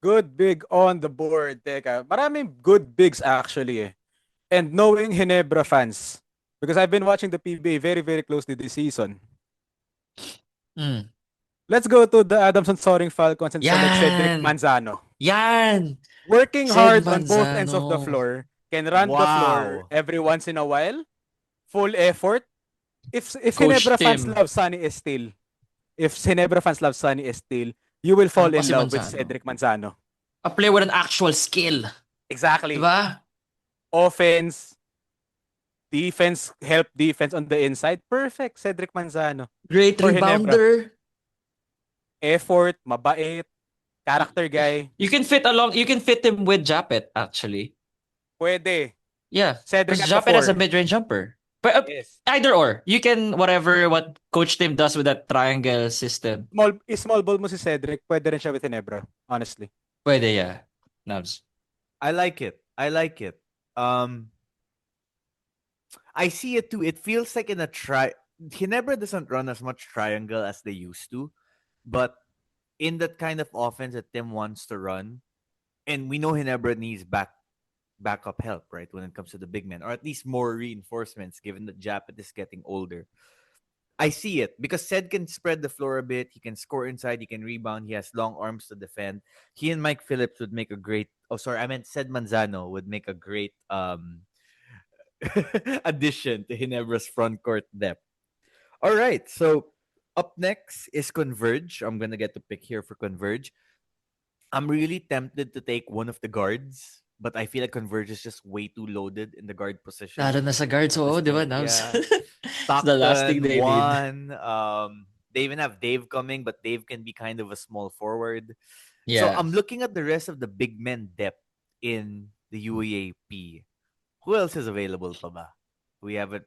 Good big on the board. Teka, maraming good bigs actually eh. And knowing Ginebra fans, because I've been watching the PBA very, very closely this season. Mm. Let's go to the Adamson Soaring Falcons and select Cedric Yan. Manzano. Yan. Working Ced hard on both ends of the Manzano. floor, can run the floor Wow. every once in a while, full effort. If Coach Ginebra fans Tim. love Sunny Estil, you will fall Ano pa in si love with Manzano? Cedric Manzano. A player with an actual skill. Exactly. Diba? Offense, defense, help defense on the inside. Perfect, Cedric Manzano. Great For Ginebra. rebounder. Effort, mabait, character guy. You can fit him with Japet actually. Pwede. Yeah. Cedric Because at the Japet has a 4. mid-range jumper. But Yes. either or. You can what Coach Tim does with that triangle system. Small ball mo si Cedric, pwede rin siya with Ginebra, honestly. Pwede, yeah. Navs. I like it. I see it too. It feels like in a Ginebra doesn't run as much triangle as they used to, but in that kind of offense that Tim wants to run, and we know Ginebra needs backup help, right, when it comes to the big men, or at least more reinforcements, given that Japet is getting older. I see it because Ced can spread the floor a bit. He can score inside. He can rebound. He has long arms to defend. He and Mike Phillips would make a great. Oh, sorry, I meant Ced Manzano would make a great addition to Ginebra's front court depth. All right, so up next is Converge. I'm gonna get to pick here for Converge. I'm really tempted to take one of the guards, but I feel like Converge is just way too loaded in the guard position. Lalo na sa guards, oo, di ba, Navs? It's the last thing they need. One. They even have Dave coming, but Dave can be kind of a small forward. Yeah. So I'm looking at the rest of the big men depth in the UAAP. Who else is available pa ba? We haven't.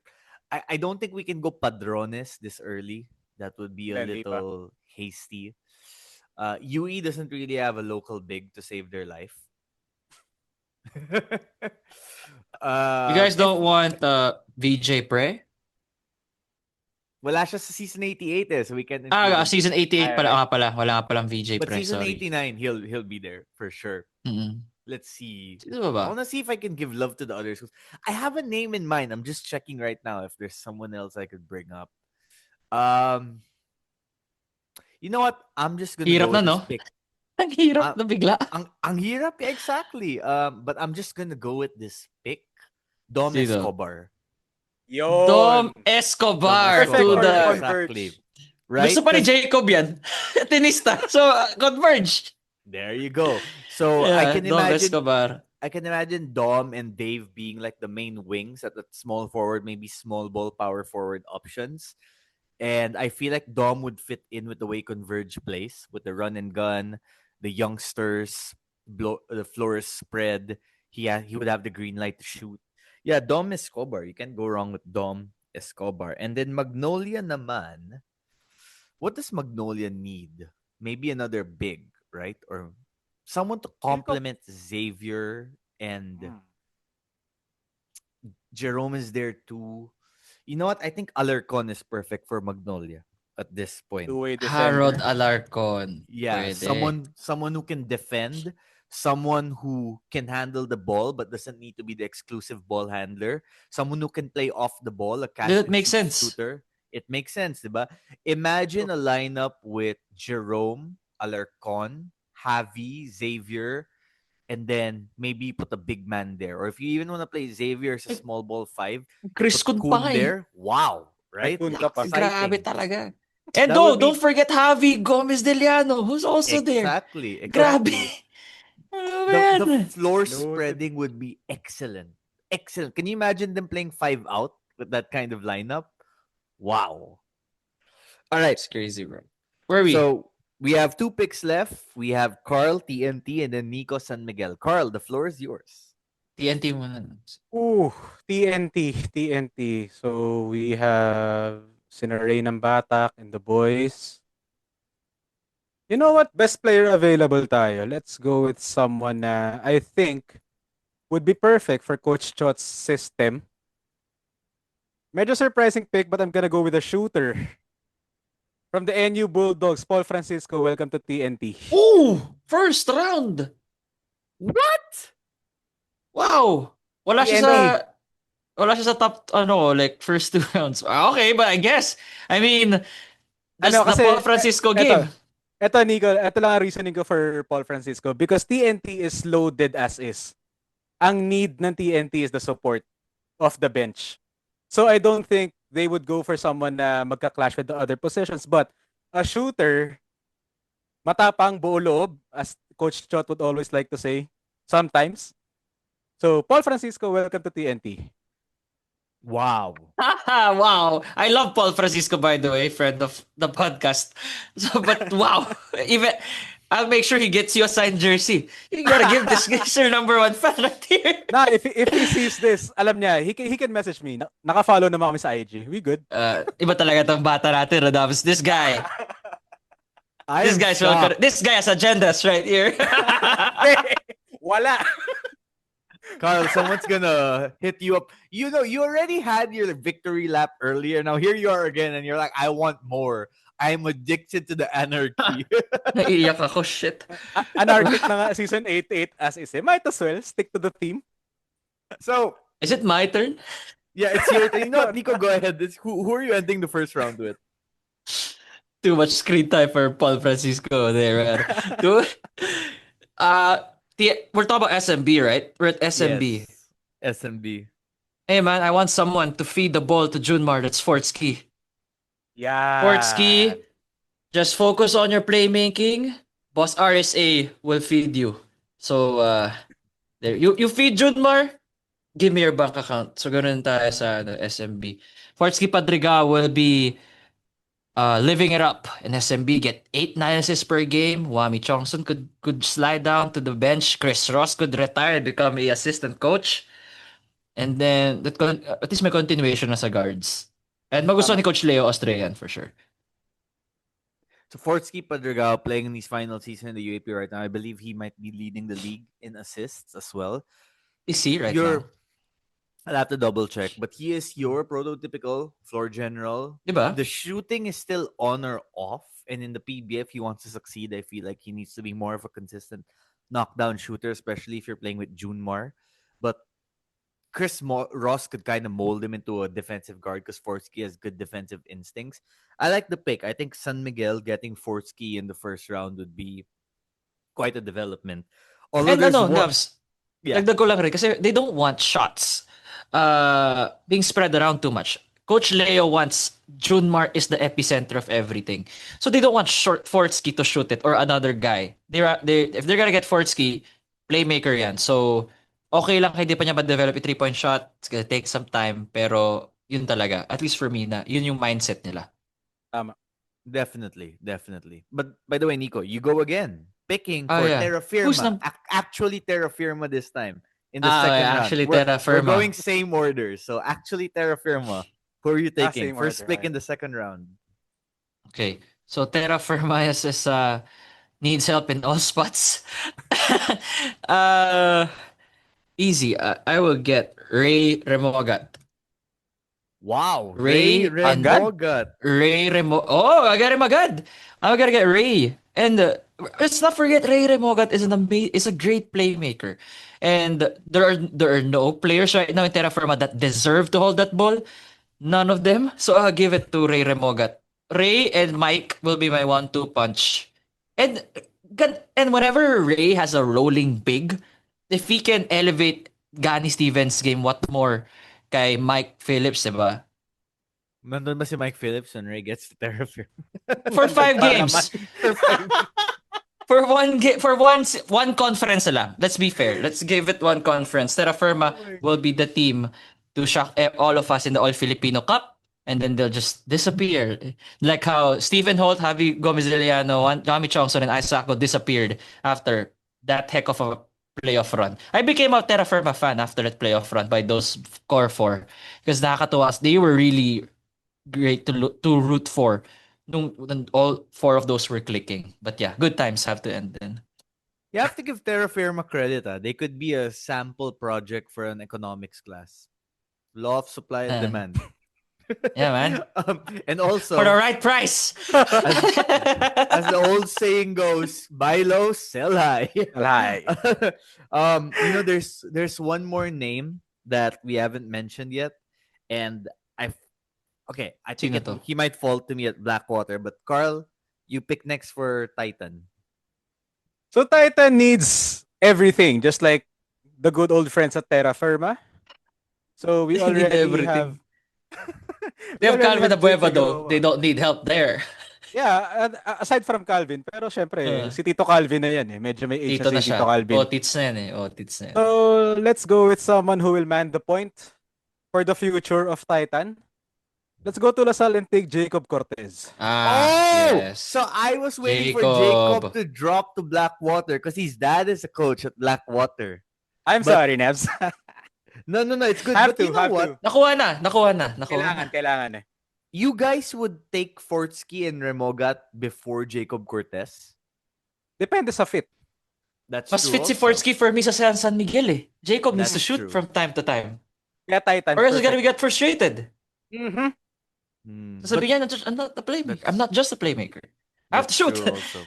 I don't think we can go Padrones this early. That would be a Hindi pa. little hasty. UE doesn't really have a local big to save their life. You guys don't want VJ Pre? Wala siya sa season 88 eh, so we can. Season 88 pala. Ay, Nga pala. Wala nga palang VJ But Pre, season sorry. 89, he'll be there for sure. Mm-mm. let's see. Sino ba ba? I want to see if I can give love to the other schools. I have a name in mind. I'm just checking right now if there's someone else I could bring up. Um, you know what? I'm just gonna Hirap go na, with this no? pick. Ang hirap Uh, na bigla. ang hirap, yeah, exactly. But I'm just gonna go with this pick. Dom Sino? Escobar. Dom Yon. Dom Escobar to Perfect Escobar, for the... exactly. Converge. Right? Gusto pa ni Because Jacob yan. Tenista. So, converge. there you go. So Yeah, Dom Escobar. I can imagine Dom and Dave being like the main wings at the small forward, maybe small ball power forward options. And I feel like Dom would fit in with the way Converge plays, with the run and gun, the youngsters, the floor is spread. He would have the green light to shoot. Yeah, Dom Escobar. You can't go wrong with Dom Escobar. And then Magnolia naman. What does Magnolia need? Maybe another big, right? Or someone to Feel ko, complement Xavier, and hmm, Jerome is there too. You know what? I think Alarcon is perfect for Magnolia at this point. two-way Harold defender. Alarcon. Yeah, Pwede. someone who can defend, someone who can handle the ball but doesn't need to be the exclusive ball handler, someone who can play off the ball, a catch That and makes shoot sense. shooter. It makes sense, diba? Imagine So, a lineup with Jerome, Alarcon, Javi, Xavier, and then maybe put a big man there. Or if you even want to play Xavier as a small ball five, Chris put Kun pa Kun nga eh. there. Wow, may right? kun ka pa. Grabe Exciting. talaga. And That would don't be forget Javi Gomez Deliano, who's also there. exactly, Grabe. exactly. Oh, The man. floor Loaded. spreading would be excellent. Excellent. Can you imagine them playing five out with that kind of lineup? Wow. All right. It's crazy, bro. Where are we? So we have two picks left. We have Karl TNT and then Nico San Miguel. Karl, the floor is yours. TNT muna. Ooh, TNT. So we have Sinaray ng Batak and the boys. You know what? Best player available tayo. Let's go with someone na I think would be perfect for Coach Chot's system. Medyo surprising pick, but I'm gonna go with a shooter. From the NU Bulldogs, Paul Francisco, welcome to TNT. Oh! First round! What? Wow! Wala siya sa... TNT. Wala siya sa top, like, first two rounds. Okay, but I guess, I mean, that's Ano the kasi, Paul Francisco eto, game. Nico, eto lang ang reasoning ko for Paul Francisco because TNT is loaded as is. Ang need ng TNT is the support of the bench. So I don't think they would go for someone na magka-clash with the other positions. But a shooter, matapang, buo loob, as Coach Chot would always like to say, sometimes. So Paul Francisco, welcome to TNT. Wow. Wow. I love Paul Francisco, by the way, friend of the podcast. So, but wow. Even, I'll make sure he gets you a signed jersey. You gotta give this guy your number one fan right here. Na, if he sees this, alam niya, he can message me. Naka-follow naman kami sa IG. We good? Iba talaga tong bata natin, Adams. This guy. I This am guy's well, shocked. this guy has agendas right here. Wala. Carl, someone's gonna hit you up. You know, you already had your victory lap earlier. Now here you are again, and you're like, I want more. I'm addicted to the anarchy. Naiiyak ako, shit. Anarchic na nga season 8 as is. Might as well stick to the theme. So Is it my turn? yeah, it's your thing. You know what, Nico, go ahead. Who are you ending the first round with? Too much screen time for Paul Francisco there, man. Dude, uh, we're talking about SMB, right? We're at SMB. Yes. SMB. Hey, man, I want someone to feed the ball to Junmar. That's Fortsky. Yeah. Fortsky, just focus on your playmaking. Boss RSA will feed you. So, there. You feed Junmar, give me your bank account. So, ganun tayo sa SMB. Fortsky Padriga will be living it up in SMB, get 8-9 assists per game. Wami Chongson could slide down to the bench. Chris Ross could retire and become a assistant coach. And then at least may continuation na sa guards. And magustuhan Tama. ni Coach Leo Australian for sure. So Fortsky Padragao playing in his final season in the UAP right now. I believe he might be leading the league in assists as well. Is he right now? I'll have to double check, but he is your prototypical floor general. Diba? The shooting is still on or off, and in the PBA, if he wants to succeed, I feel like he needs to be more of a consistent knockdown shooter, especially if you're playing with Junmar. But Ross could kind of mold him into a defensive guard because Forsky has good defensive instincts. I like the pick. I think San Miguel getting Forsky in the first round would be quite a development. Although And there's one, Navs, yeah, dagdag ko lang rin kasi they don't want shots being spread around too much. Coach Leo wants Junmar is the epicenter of everything. So they don't want short Fortsky to shoot it or another guy. They if they're gonna get Fortsky, playmaker yan. So okay lang hindi pa niya ma-develop yung three-point shot. It's gonna take some time. Pero yun talaga. At least for me na yun yung mindset nila. Tama. definitely. But by the way, Nico, you go again picking Oh for yeah. Who's Terra Firma. num- Actually, Terra Firma this time in the second yeah, round. actually Terra We're Firma. going same order, so actually Terra Firma. Who are you taking? Same First order. pick in the second round. Okay. So Terra Firma is needs help in all spots. uh Easy. I will get Ray Remogat. Wow, Ray Ray and Agad? Remogat. Ray Remo. Oh, I got him agad. I'm gonna get Ray. And let's not forget Ray Remogat is a great playmaker. And there are no players right now in Terra Firma that deserve to hold that ball. None of them. So I'll give it to Ray Remogat. Ray and Mike will be my 1-2 punch. And and whenever Ray has a rolling big, if he can elevate Gani Stevens' game, what more kay Mike Phillips, diba? Nandun ba si Mike Phillips and Ray gets the Terra Firma? For 5 Pa games. For one conference na lang. Let's be fair. Let's give it one conference. Terra Firma will be the team to shock all of us in the All Filipino Cup, and then they'll just disappear. Like how Stephen Holt, Javi Gomez-Liliano, Jami Chongson, and Isaac disappeared after that heck of a playoff run. I became a Terra Firma fan after that playoff run by those core four because nakakatuwa. They were really great to root for when all four of those were clicking. But yeah, good times have to end then. You have to give Terra Firma credit. They could be a sample project for an economics class. Law of supply and Uh, demand. yeah, man. And also, For the right price. as the old saying goes, buy low, sell high. Alay. There's one more name that we haven't mentioned yet, and I think Sino to? he might fall to me at Blackwater, but Karl, you pick next for Titan. So Titan needs everything, just like the good old friends at Terra Firma. So we They need already have everything. They have Calvin Jay Abueva though. Figueroa. They don't need help there. Yeah, aside from Calvin, pero syempre Uh, si Tito Calvin na yan eh. Medyo may age Tito na na si siya. Tito Calvin. Tits na yan eh. Tits na yan. So let's go with someone who will man the point for the future of Titan. Let's go to Lasal and take Jacob Cortez. Yes. So I was waiting for Jacob to drop to Blackwater because his dad is a coach at Blackwater. I'm But- sorry, Nevs. No, it's good. Have but you to, know have what? to. Nakuha na. Kailangan eh. You guys would take Fortsky and Remogat before Jacob Cortez? Depende sa fit. That's Mas true fit si also. Fortsky for me sa San Miguel eh. Jacob needs That's to shoot true. from time to time. Kaya Titan. Or else he's gonna get frustrated. Mm-hmm. Sasabihin niya, I'm not a playmaker. I'm not just a playmaker. I have to shoot. Also.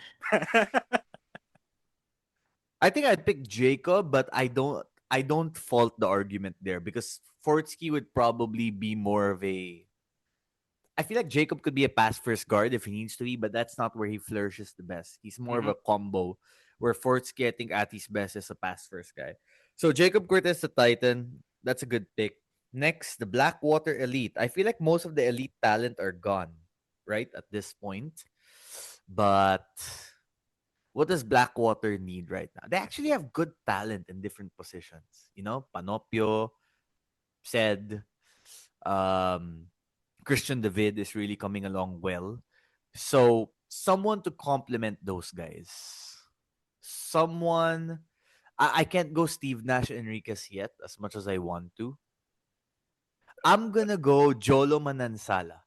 I think I'd pick Jacob, but I don't fault the argument there because Fortsky would probably be more of a. I feel like Jacob could be a pass first guard if he needs to be, but that's not where he flourishes the best. He's more of a combo where Fortsky, I think, at his best is a pass first guy. So Jacob Cortez, the Titan, that's a good pick. Next, the Blackwater Elite. I feel like most of the elite talent are gone, right, at this point. But what does Blackwater need right now? They actually have good talent in different positions. Panopio, said, Christian David is really coming along well. So someone to complement those guys. I can't go Steve Nash Enriquez yet as much as I want to. I'm gonna go Jolo Manansala.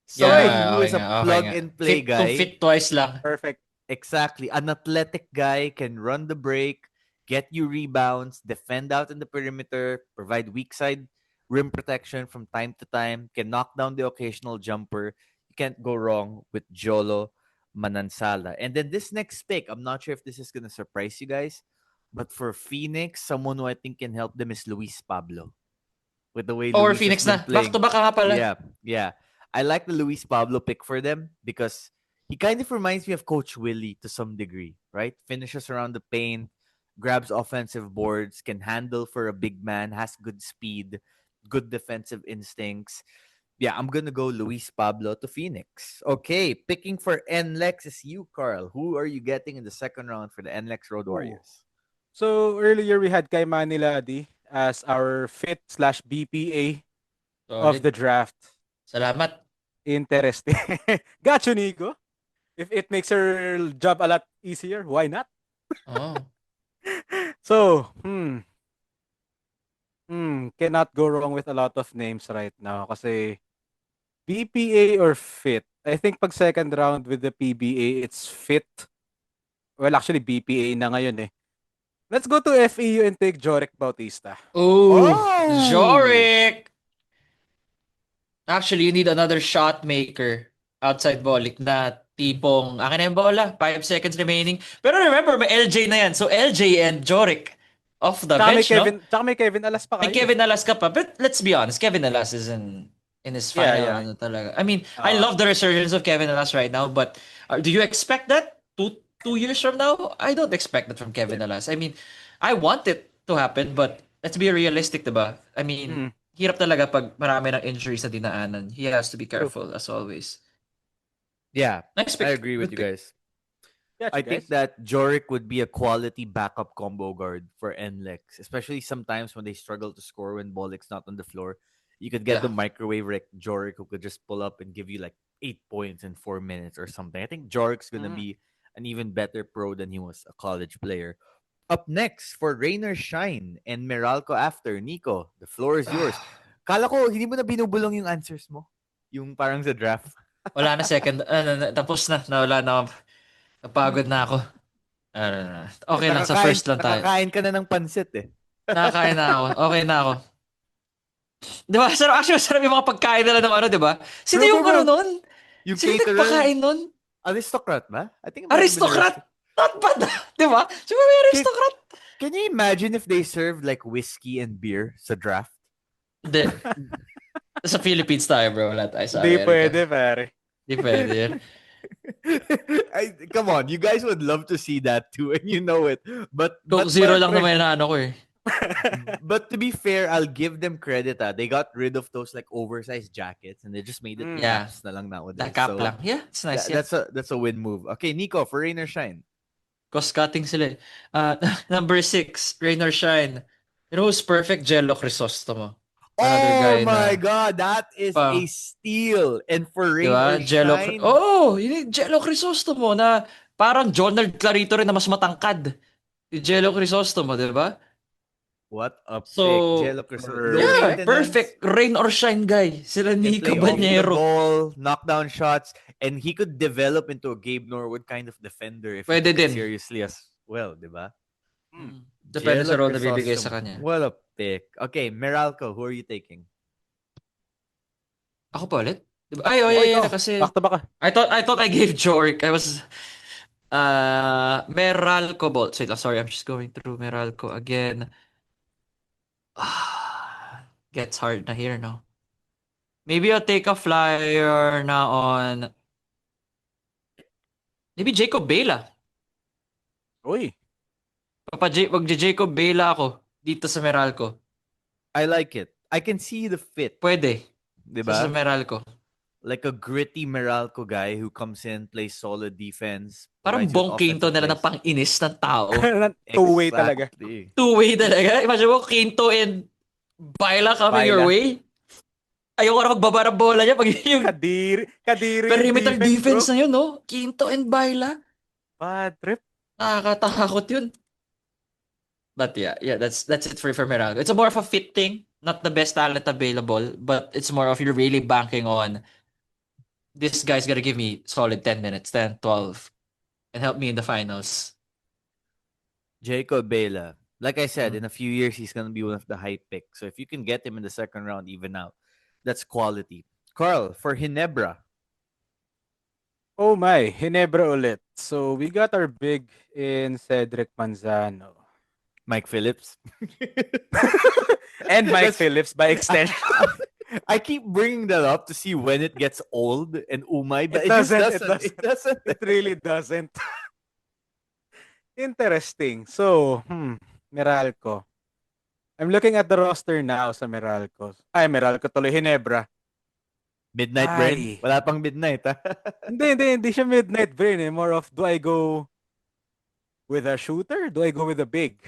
Someone who is a plug-and-play guy. Fit twice lang. Perfect. Exactly. An athletic guy can run the break, get you rebounds, defend out in the perimeter, provide weak side rim protection from time to time, can knock down the occasional jumper. You can't go wrong with Jolo Manansala. And then this next pick, I'm not sure if this is gonna surprise you guys, but for Phoenix, someone who I think can help them is Luis Pablo. With the way Or Luis has Phoenix been na. Back to playing. back ka nga pala. Yeah, yeah. I like the Luis Pablo pick for them because he kind of reminds me of Coach Willie to some degree, right? Finishes around the paint, grabs offensive boards, can handle for a big man, has good speed, good defensive instincts. Yeah, I'm gonna go Luis Pablo to Phoenix. Okay, picking for NLEX is you, Karl. Who are you getting in the second round for the NLEX Road Ooh. Warriors? So earlier we had Kay Maniladi as our fit slash BPA of Solid. the draft. Salamat. Interesting. Got you, Nico. If it makes her job a lot easier, why not? Oh. So, cannot go wrong with a lot of names right now kasi BPA or fit. I think pag second round with the PBA, it's fit. Well, actually BPA na ngayon eh. Let's go to FEU and take Jorek Bautista. Ooh. Oh, Jorik! Actually, you need another shot maker outside Bolik na tipong, akin na yung bola, 5 seconds remaining. Pero remember, may LJ na yan. So LJ and Jorik off the bench, no? Tsaka may Kevin Alas pa May kayo eh. Kevin Alas ka pa. But let's be honest, Kevin Alas is in his Yeah, final yeah. ano talaga. I mean, I Uh, love the resurgence of Kevin Alas right now, but do you expect that two years from now? I don't expect that from Kevin Alas. I mean, I want it to happen, but let's be realistic, diba? I mean, mm, hirap talaga pag marami ng injuries na dinaanan. He has to be true. careful as always. yeah, Nice I pick. agree with Good you pick. guys. Got I you think guys. that Jorik would be a quality backup combo guard for NLEX, especially sometimes when they struggle to score when Bolik's not on the floor. You could get the Yeah. microwave Jorik who could just pull up and give you like 8 points in 4 minutes or something. I think Jorik's gonna Mm. be an even better pro than he was a college player. Up next for Rainer Shine and Meralco after. Nico, the floor is yours. Kala ko, hindi mo na binubulong yung answers mo. Yung parang sa draft. Wala na second. Tapos na. Nawala na ako. Napagod na ako. Okay lang. Sa Nakakain, first lang tayo. nakakain ka na ng pansit eh. Nakakain na ako. Okay na ako. Di ba? Sarap, actually, sarap yung mga pagkain nila ng ano, di ba? Sino Bro, bro, yung ano bro. nun? Yung Sino yung caterer, nagpakain nun? aristocrat ba? I think it might have been Aristocrat! aristocrat. Not bad. Di ba? Sino may Can, aristocrat? can you imagine if they served like whiskey and beer sa draft? Hindi. Sa Philippines tayo, bro. Wala tayo sa Hindi Amerika. pwede, pare. Hindi pwede yun. Come on, you guys would love to see that too, and you know it. Coke But Zero lang syempre, naman yung naano ko eh. but to be fair, I'll give them credit. They got rid of those like oversized jackets and they just made it Yeah. caps na lang nowadays. Nakap So lang. Yeah, it's nice. Yeah. that's a win move. Okay, Nico for Rain or Shine. Cost cutting sila eh. Number 6, Rain or Shine. You know who's perfect? Jello Crisostomo. Another Oh guy my na god, that is a pang steal. And for Di Rain ba? or Shine, Yun yung Jello Crisostomo na parang Jonald Clarito rin na mas matangkad. Si Jello Crisostomo, di ba? what a pick. So, Jello Cristo. For Low yeah, maintenance, perfect. Rain or shine guy. Sila can Nico play off the Bañero. ball, knock down shots, and he could develop into a Gabe Norwood kind of defender if he Pwede took it din. seriously as well, di ba? Depende sa Jello role na bibigay sa Crisostomo. kanya. What a pick. Okay, Meralco, who are you taking? Ako pa ulit? Diba? Ay, oh, Oh, yeah, ikaw. yeah, kasi Back to back. I thought I gave Jorik. I was Meralco Bolt. Wait, sorry, I'm just going through Meralco again. Gets hard na here, no? Maybe I'll take a flyer na on maybe Jacob Bela. Uy. Mag-Jacob Bela ako dito sa Meralco. I like it. I can see the fit, Pwede. di Sa ba? Meralco. Like a gritty Meralco guy who comes in, plays solid defense, Parang provides you with Bong Quinto offensive nila ng plays. pang-inis ng tao. Two-way talaga. Exactly. Two-way talaga. Imagine mo, Quinto and Baila coming your Baila. way. Ayoko na magbaba ng bola niya pag yung Kadiri yung perimeter defense bro. na yun, no? Quinto and Baila. Bad trip. Nakakatakot yun. But yeah, that's it for Meralco. It's a more of a fit thing. Not the best talent available, but it's more of you're really banking on this guy's gonna give me solid 10 minutes, 10, 12, and help me in the finals. Jacob Bela. Like I said, Mm. in a few years, he's going to be one of the high picks. So if you can get him in the second round, even out, that's quality. Karl, for Hinebra. Oh my, Hinebra ulit. So we got our big in Cedric Manzano. Mike Phillips. And Mike That's Phillips by I, extension. I keep bringing that up to see when it gets old and umay, but It it just doesn't. It doesn't. doesn't. It doesn't. It really doesn't. Interesting. So, Meralco. I'm looking at the roster now sa Meralco. Ay, Meralco tuloy. Hinebra. Midnight brain? Ay. Wala pang midnight, ha? Hindi siya midnight brain eh. More of, do I go with a shooter? Do I go with a big?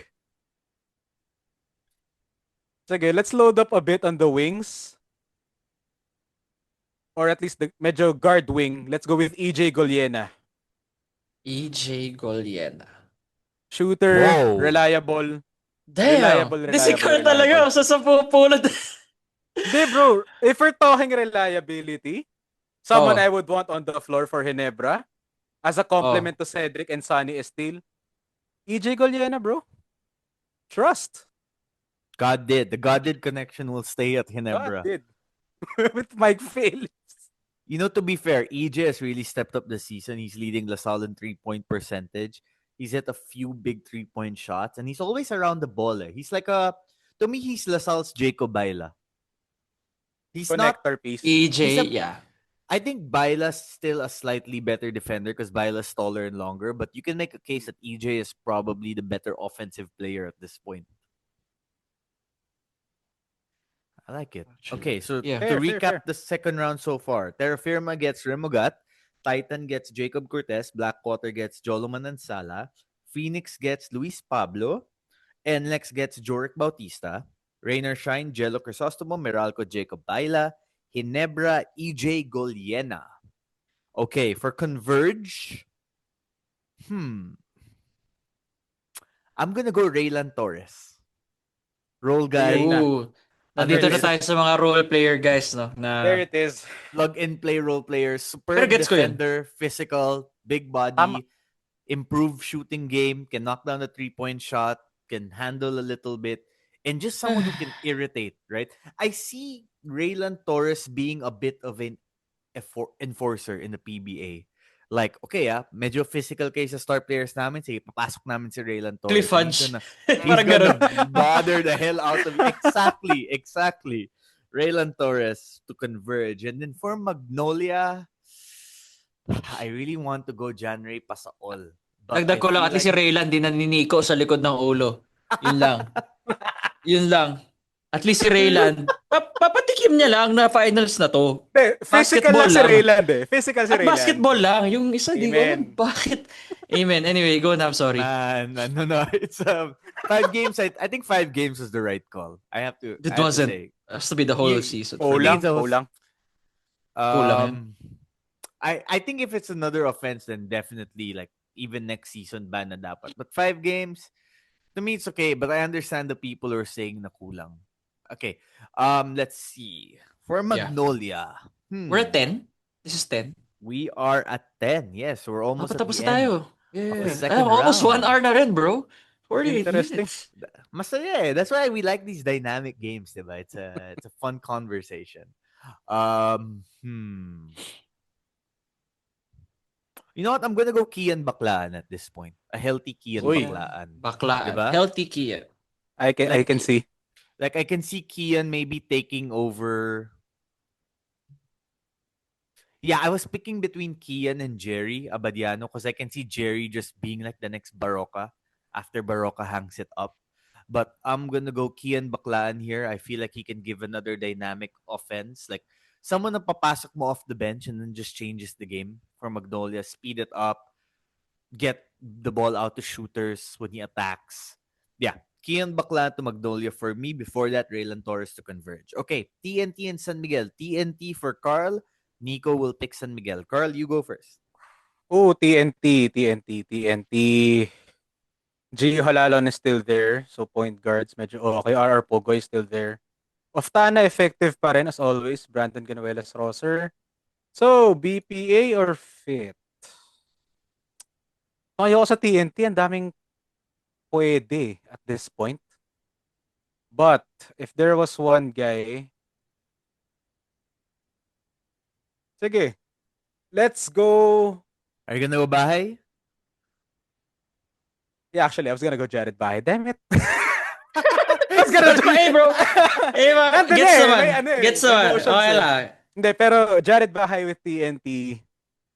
Sige, let's load up a bit on the wings. Or at least the medyo guard wing. Let's go with EJ Goliena. EJ Goliena. Shooter, Whoa. reliable. Damn! Reliable, Disik ko reliable, na reliable. talaga sa 10 Hindi bro, if we're talking reliability, someone I Oh, would want on the floor for Hinebra as a oh. complement to Cedric and Sonny Estil, EJ Goliena bro. Trust. God did. The God did connection will stay at God Hinebra. did. With Mike Phillips. You know, to be fair, EJ has really stepped up this season. He's leading LaSalle in 3-point percentage. He's hit a few big 3-point shots, and he's always around the ball. He's like to me, he's LaSalle's Jacob Baila. He's not, Connector piece. he's EJ, a, yeah. I think Baila's still a slightly better defender because Baila's taller and longer, but you can make a case that EJ is probably the better offensive player at this point. I like it. Actually, Okay, so yeah. to Fair, fair, recap fair. the second round so far, Terra Firma gets Remogat, Titan gets Jacob Cortez, Blackwater gets Joloman and Sala, Phoenix gets Luis Pablo, NLEX gets Joric Bautista, Rainer Shine, Jello Crisostomo, Meralco Jacob Baila, Hinebra EJ Goliena. Okay, for Converge, hmm, I'm gonna go Raylan Torres. Role Bring it guy, na. Ooh. There Nandito it na is. tayo sa mga role player guys, no? There Na, it is. plug and play role player, pero superb gets ko yun. defender, physical, big Tama. body, improved shooting game, can knock down a 3-point shot, can handle a little bit, and just someone who can irritate, right? I see Raylan Torres being a bit of an enforcer in the PBA. Like, okay, medyo physical kayo sa star players namin. Sige, papasok namin si Raylan Torres. Cliff And Hudge. he's Parang gonna ganun. bother the hell out of you. Exactly, exactly. Raylan Torres to converge. And then for Magnolia, I really want to go January Pasaol. But Dagdag I ko lang, feel at least like si Raylan din na ni Nico sa likod ng ulo. Yun lang. Yun lang. At least si Raylan, papatikim niya lang na finals na to. Physical Basketball lang si lang. Rayland eh. Physical si At Rayland. basketball lang. Yung isa, di ko alam Amen. bakit. Amen. Anyway, go na. I'm sorry. man, no. It's 5 games. I think 5 games was the right call. It I have to wasn't. say. Has to be the whole You, season I for think me. it's a Kulang. Kulang yun. um I think if it's another offense, then definitely like even next season ban na dapat. But 5 games, to me it's okay. But I understand the people who are saying na kulang. Okay. Let's see. For Yeah. Magnolia, We're at 10. This is 10. we are at 10. Yes, we're almost at Patapos the na tayo. end of the Yeah. Ay, second almost 1 round. hour na rin, bro. 48 Interesting. minutes. Masaya eh. That's why we like these dynamic games, diba? It's a fun conversation. You know what? I'm gonna go Kian Baklaan at this point. A healthy Kian Uy. Baklaan. Baklaan. Diba? Healthy Kia. I can see. Like I can see Kian maybe taking over. Yeah, I was picking between Kian and Jerry Abadiano because I can see Jerry just being like the next Baroka after Baroka hangs it up. But I'm gonna go Kian Baklaan here. I feel like he can give another dynamic offense. Like someone na papasok mo off the bench and then just changes the game for Magnolia. Speed it up. Get the ball out to shooters when he attacks. Yeah. Kian Baklaan to Magnolia for me. Before that, Raylan Torres to converge. Okay. TNT and San Miguel. TNT for Karl. Nico will pick San Miguel. Karl, you go first. Oh, TNT. Gio Halalon is still there. So point guards, medyo okay. RR Pogo is still there. Oftana effective pa rin as always. Brandon Canuelas Rosser. So, BPA or Fit? Ayoko sa TNT. Ang daming pwede at this point. But, if there was one guy... Sige. Let's go. Are you gonna go bahay? Yeah, actually, I was gonna go Jared Bahay. Damn it. I was gonna Sorry, eh, bro. Eh, Nandun gets eh. naman. May ano eh. Gets May naman. motions Okay eh. lang. Hindi, pero Jared Bahay with TNT,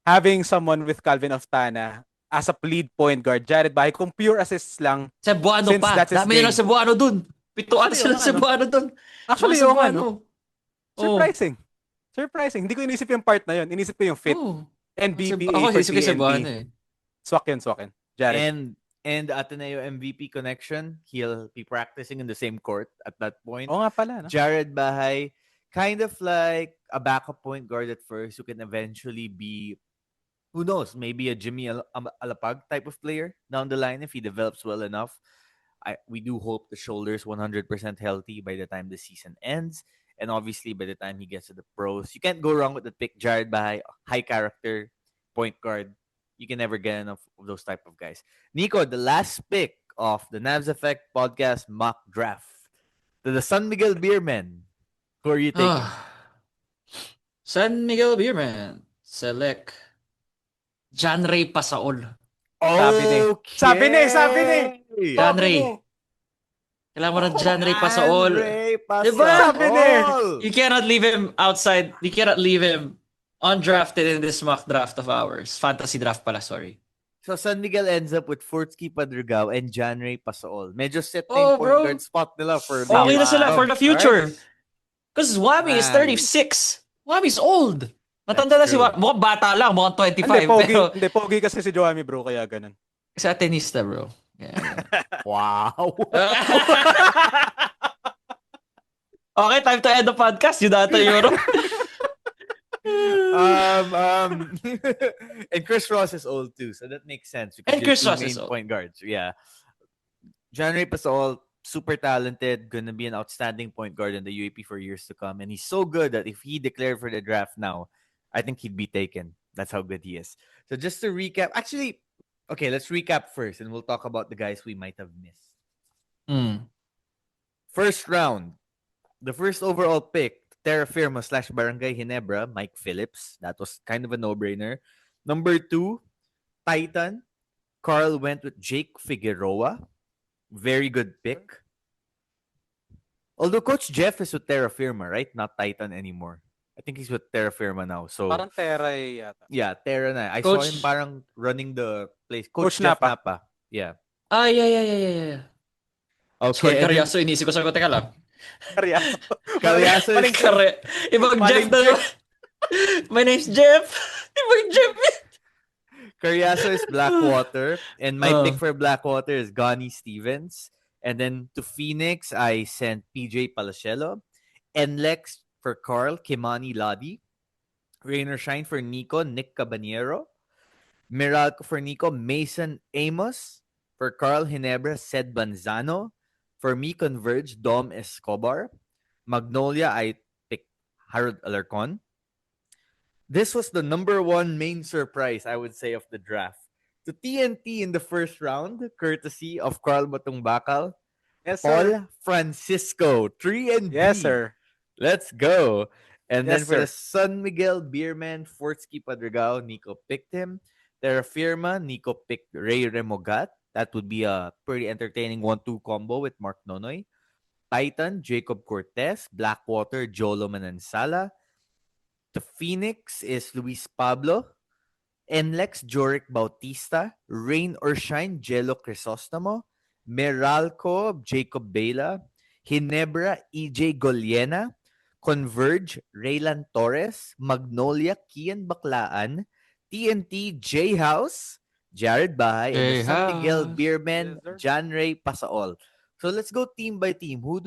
having someone with Calvin Oftana as a lead point guard, Jared Bahay, kung pure assists lang, Cebuano since pa. that's his Dami nilang game. Cebuano dun. Pituan Actually, sila oo nga, no? Cebuano dun. Actually, Mga oo nga, no? Cebuano. Oh. Surprising. Hindi ko inisip yung part na yun. Inisip ko yung fit. Oh. NBPA Ako, for isip ko yung Cebuano TNT. eh. Swak yun. Jared. And Ateneo MVP connection, he'll be practicing in the same court at that point. Oo nga pala, no? Jared Bahay, kind of like a backup point guard at first who can eventually be, who knows, maybe a Jimmy Alapag type of player down the line if he develops well enough. We do hope the shoulder's 100% healthy by the time the season ends. And obviously, by the time he gets to the pros, you can't go wrong with the pick. Jared Bahay, high character, point guard. You can never get enough of those type of guys. Nico, the last pick of the Navs Effect Podcast mock draft. To the San Miguel Beermen. Who are you taking? San Miguel Beerman. Select. John Ray Pasaol. Sabi ni. John Ray. Kailangan mo ng John Ray Pasaol. Diba? Sabi ni. You cannot leave him outside. You cannot leave him undrafted in this mock draft of ours. Fantasy draft pala, sorry. So San Miguel ends up with Fortsky Padrigao and John Ray Pasaol. Medyo set na Oh, yung point bro. guard spot nila for Okay na sila for the future. Alright. Because Wami is 36. Wami's old. Matanda na That's si true. Wami. Mukhang bata lang. Mukhang 25. Hindi, pogi kasi si Joami, bro. Kaya ganun. Kasi atenista, bro. Yeah. Wow. Okay, time to end the podcast. Yun data Euro. And Chris Ross is old too, so that makes sense. And Chris two Ross main is old. point guards. Yeah. John Ray Pasaol, super talented, gonna be an outstanding point guard in the UAP for years to come. And he's so good that if he declared for the draft now, I think he'd be taken. That's how good he is. So just to recap, actually, okay, let's recap first and we'll talk about the guys we might have missed. First round, the first overall pick, Terra Firma / Barangay Ginebra, Mike Phillips. That was kind of a no-brainer. Number 2, Titan. Karl went with Jake Figueroa. Very good pick. Although Coach Jeff is with Terra Firma, right? Not Titan anymore. I think he's with Terra Firma now. So Parang Teray yata. yeah, Terra na. I Coach- saw him parang running the place. Coach Jeff Napa. Napa. Yeah. Yeah. Okay. Sorry, and then Karyaso, inisip ko sa teka lang. Karyaso. Karyaso is Ibang Jeff Maling na naman. My name's Jeff. Ibang Jeff. Karyaso is Blackwater. And my Oh. pick for Blackwater is Gani Stevens. And then to Phoenix, I sent PJ Palacielo. NLEX for Karl, Kimani Ladi. Rain or Shine for Nico, Nick Caballero. Miracle for Nico, Mason Amos. For Karl Ginebra, Sed Banzano. For me, Converge, Dom Escobar. Magnolia, I picked Harold Alarcon. This was the number one main surprise, I would say, of the draft. To TNT in the first round, courtesy of Karl Batungbacal. Yes, sir. Paul Francisco, 3 and Yes, D. sir. Let's go. And then Yes, for sir. the San Miguel Beerman, Fortsky Padrigao, Nico picked him. Terra Firma, Nico picked Ray Remogat. That would be a pretty entertaining 1-2 combo with Mark Nonoy. Titan, Jacob Cortez. Blackwater, Jolo Manansala. The Phoenix is Luis Pablo. NLEX, Joric Bautista. Rain or Shine, Jello Crisostomo. Meralco, Jacob Bela. Ginebra, EJ Goliena. Converge, Raylan Torres. Magnolia, Kian Baklaan. TNT, J House, Jared Bahay, and the San Miguel J-House. Beermen, Yes, sir. John Ray Pasaol. So let's go team by team. Who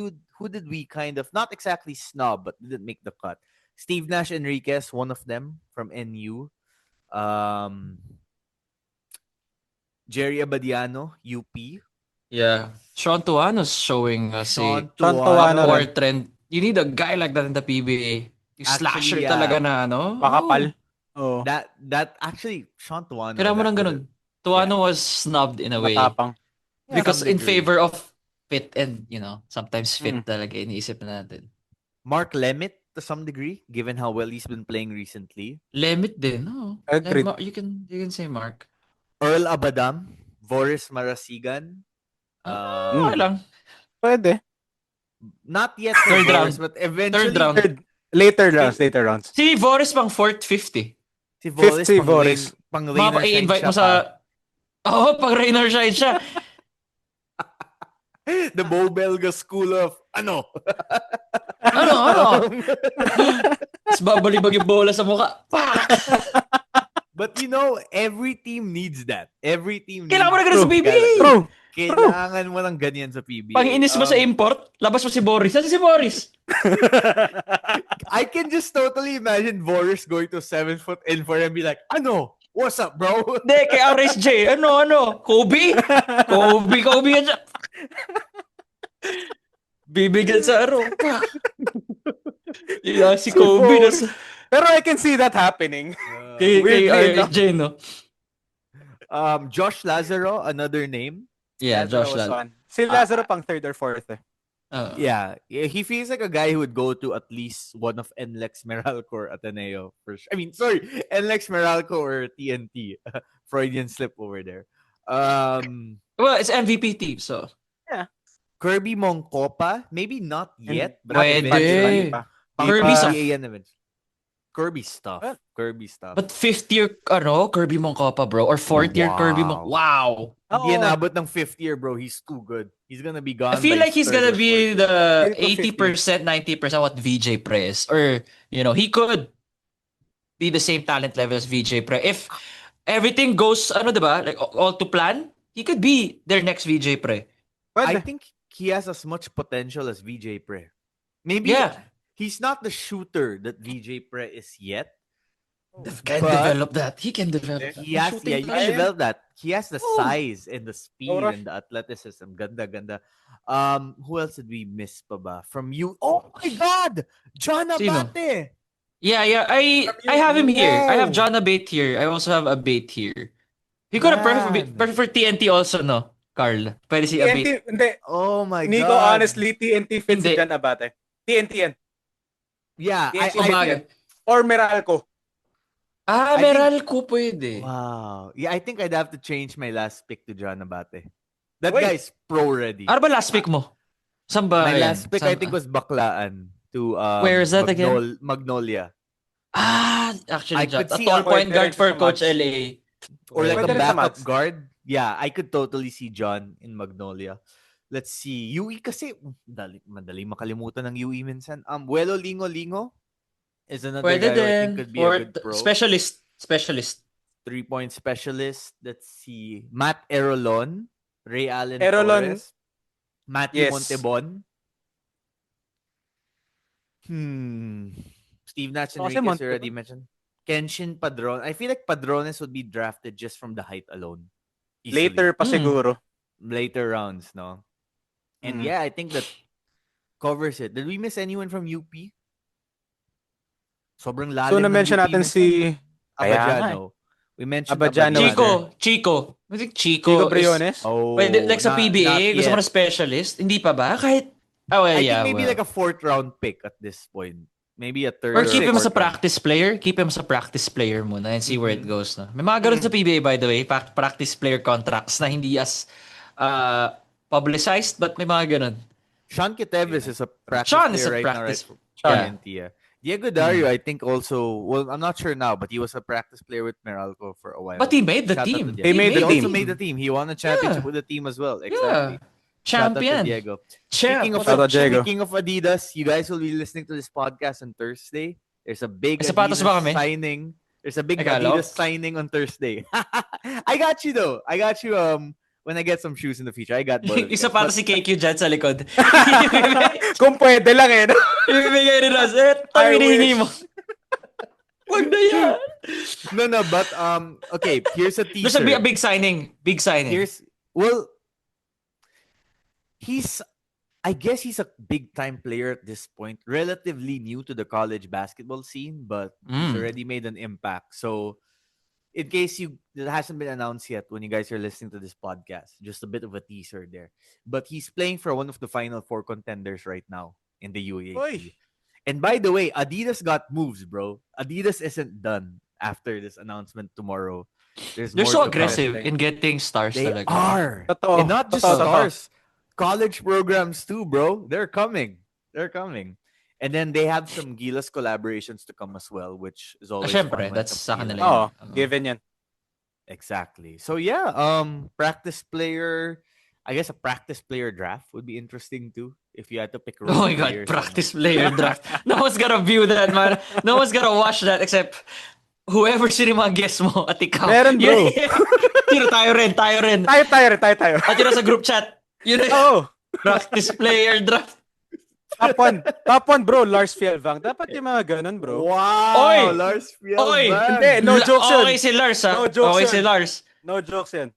did we kind of not exactly snub, but didn't make the cut? Steve Nash Enriquez, one of them from NU. Jerry Abadiano, UP. Yeah. Sean Tuano's showing us Sean Sean Tuano. Tuano. upward trend. You need a guy like that in the PBA. Yung slasher Actually, yeah. talaga na, ano? Makapal. Oh. That actually Sean Tuano. Kailangan mo that ng could ganun. Tuano was snubbed in a way. Matapang. Yeah, Because some in degree. favor of fit and, sometimes fit talaga iniisip na natin. Mark Lemit to some degree, given how well he's been playing recently. Limit din, no? Agreed. You can say Mark. Earl Abadam, Boris Marasigan. Okay lang. Pwede. Not yet for Third Boris, round. but Third eventually round. Later rounds. Si Boris pang 4th, 50. si Boris 50 pang Boris. pang rain or shine i-invite siya mo sa... pag rain or shine siya. The Bobelga School of ano? Ano? Tapos babalibag yung bola sa mukha. Pak! But every team needs that. Every team Kailangan mo na needs ganun sa PBA. True. Kailangan mo ng ganyan sa PBA. Pang-inis mo sa import, labas mo si Boris. Saan si Boris? I can just totally imagine Boris going to 7 foot in for and be like, ano? What's up, bro? Hindi, kay RSJ. Ano? Kobe yan siya. Bibigyan sa Pak! Si Kobe. Boris. Pero I can see that happening. Kay Weirdly RSJ, no? Josh Lazaro, another name. Yeah, Josh was Lal. one. Si Lazaro pang 3rd or 4th. Yeah, he feels like a guy who would go to at least one of NLEX Meralco or Ateneo. NLEX Meralco or TNT. Freudian slip over there. Well, it's MVP team, so. Kirby Moncopa, maybe not yet, but Pwede. eventually. Kirby's PBA yan eventually. Kirby stuff. But 5th year, Kirby Moncopa, bro. Or 4th year Kirby Moncopa. Wow. Hindi inabot ng 5th year, bro. He's too good. He's gonna be gone. I feel by like he's 3rd gonna or be 4th. the 80%, 90% what VJ Pre is. Or, he could be the same talent level as VJ Pre. If everything goes, diba? Like, all to plan, he could be their next VJ Pre. I think he has as much potential as VJ Pre. Maybe he's not the shooter that VJ Pre is yet. Can develop that. He can develop that. You can develop that. He has the size and the speed and the athleticism. Ganda. Who else did we miss pa ba? From you? Oh my God! John Abate! Yeah. I have him here. I have John Abate here. I also have Abate here. He could have perfect for TNT also, no? Karl. Pwede si Abate. Hindi. Oh my God. Nico, honestly, TNT fits si John Abate. TNT yan. Yeah. Or Meralco. Meralco pwede. Wow. Yeah, I think I'd have to change my last pick to John Abate. That guy's pro ready. Ano ba last pick mo? Saan ba? My last pick I think was Baklaan to where is that again? Magnolia. Actually, I could a see tall point guard for sa Coach Mavs. LA. Or like a Pwede rin sa backup Mavs. guard. Yeah, I could totally see John in Magnolia. Let's see. UE kasi, madali makalimutan ng UE minsan. Vuelo Lingo is another Pwede guy who I din. think could be a good pro. Specialist. 3-point specialist. Let's see. Matt Erolon. Ray Allen Erolon. Torres. Matthew Yes. Montebon. Steve Natch Kasi Enriquez Montebon. already mentioned. Kenshin Padron. I feel like Padrones would be drafted just from the height alone. Easily. Later pa siguro. Later rounds, no? And yeah, I think that covers it. Did we miss anyone from UP? Sobrang lalim So, ng na-mention UP natin si Abadiano. We mentioned Abadiano. Chico. I think Chico Briones. Pwede, like sa PBA, gusto mo na specialist? Hindi pa ba? Kahit, I think maybe like a 4th round pick at this point. Maybe a 3rd or keep him as a 4th round. practice player. Keep him as a practice player muna and see where it goes. No? May mga ganun sa PBA, by the way. Practice player contracts na hindi as publicized, but may mga ganun. Sean Quiteves is a practice Sean player is a right practice. now, right? Yeah. Diego Dario, I think also, well, I'm not sure now, but he was a practice player with Meralco for a while. But he made the Shout out to team. Diego. He made the He team. also made the team. He won a championship with the team as well. Exactly. Shout out to Champion. Diego. Champ. Speaking of Adidas, you guys will be listening to this podcast on Thursday. There's a big Sapatos ba kami? signing. There's a big Akala Adidas signing on Thursday. I got you though. I got you when I get some shoes in the future. I got both. Isa pa si KQ dyan sa likod. Kung pwede lang eh. No? Ibibigay ni Ross. I hinihingi wish. mo. Wag na yan. No, but okay, here's a teaser. There's a big signing. Big signing. I guess he's a big time player at this point, relatively new to the college basketball scene, but he's already made an impact. So, in case it hasn't been announced yet when you guys are listening to this podcast, just a bit of a teaser there. But he's playing for one of the final 4 contenders right now in the UAAP. And by the way, Adidas got moves, bro. Adidas isn't done after this announcement tomorrow. There's They're more so to come. aggressive Interesting. in getting stars They talaga. are. And Totoo. not just Totoo. stars, college programs too, bro. They're coming. They're coming. And then they have some Gilas collaborations to come as well, which is always fun Syempre, when it that's comes to sa kanila Gilas. yan. Oo, given yan. Exactly. So yeah, practice player. I guess a practice player draft would be interesting too. If you had to pick role Oh my God, players. practice player draft. No one's gonna view that, man. No one's gonna watch that except whoever sino yung mga guest mo at ikaw. Meron, bro. Sino tayo rin. Tayo. At yun sa group chat. Yun na Oo. practice player draft. Top one, bro, Lars Fjellvang. Dapat yung mga ganun, bro. Wow, Oy! Lars Oy! Fjellman. Hindi, no jokes yun. Okay si Lars, ha? No jokes Okay yun. si Lars. No jokes yan.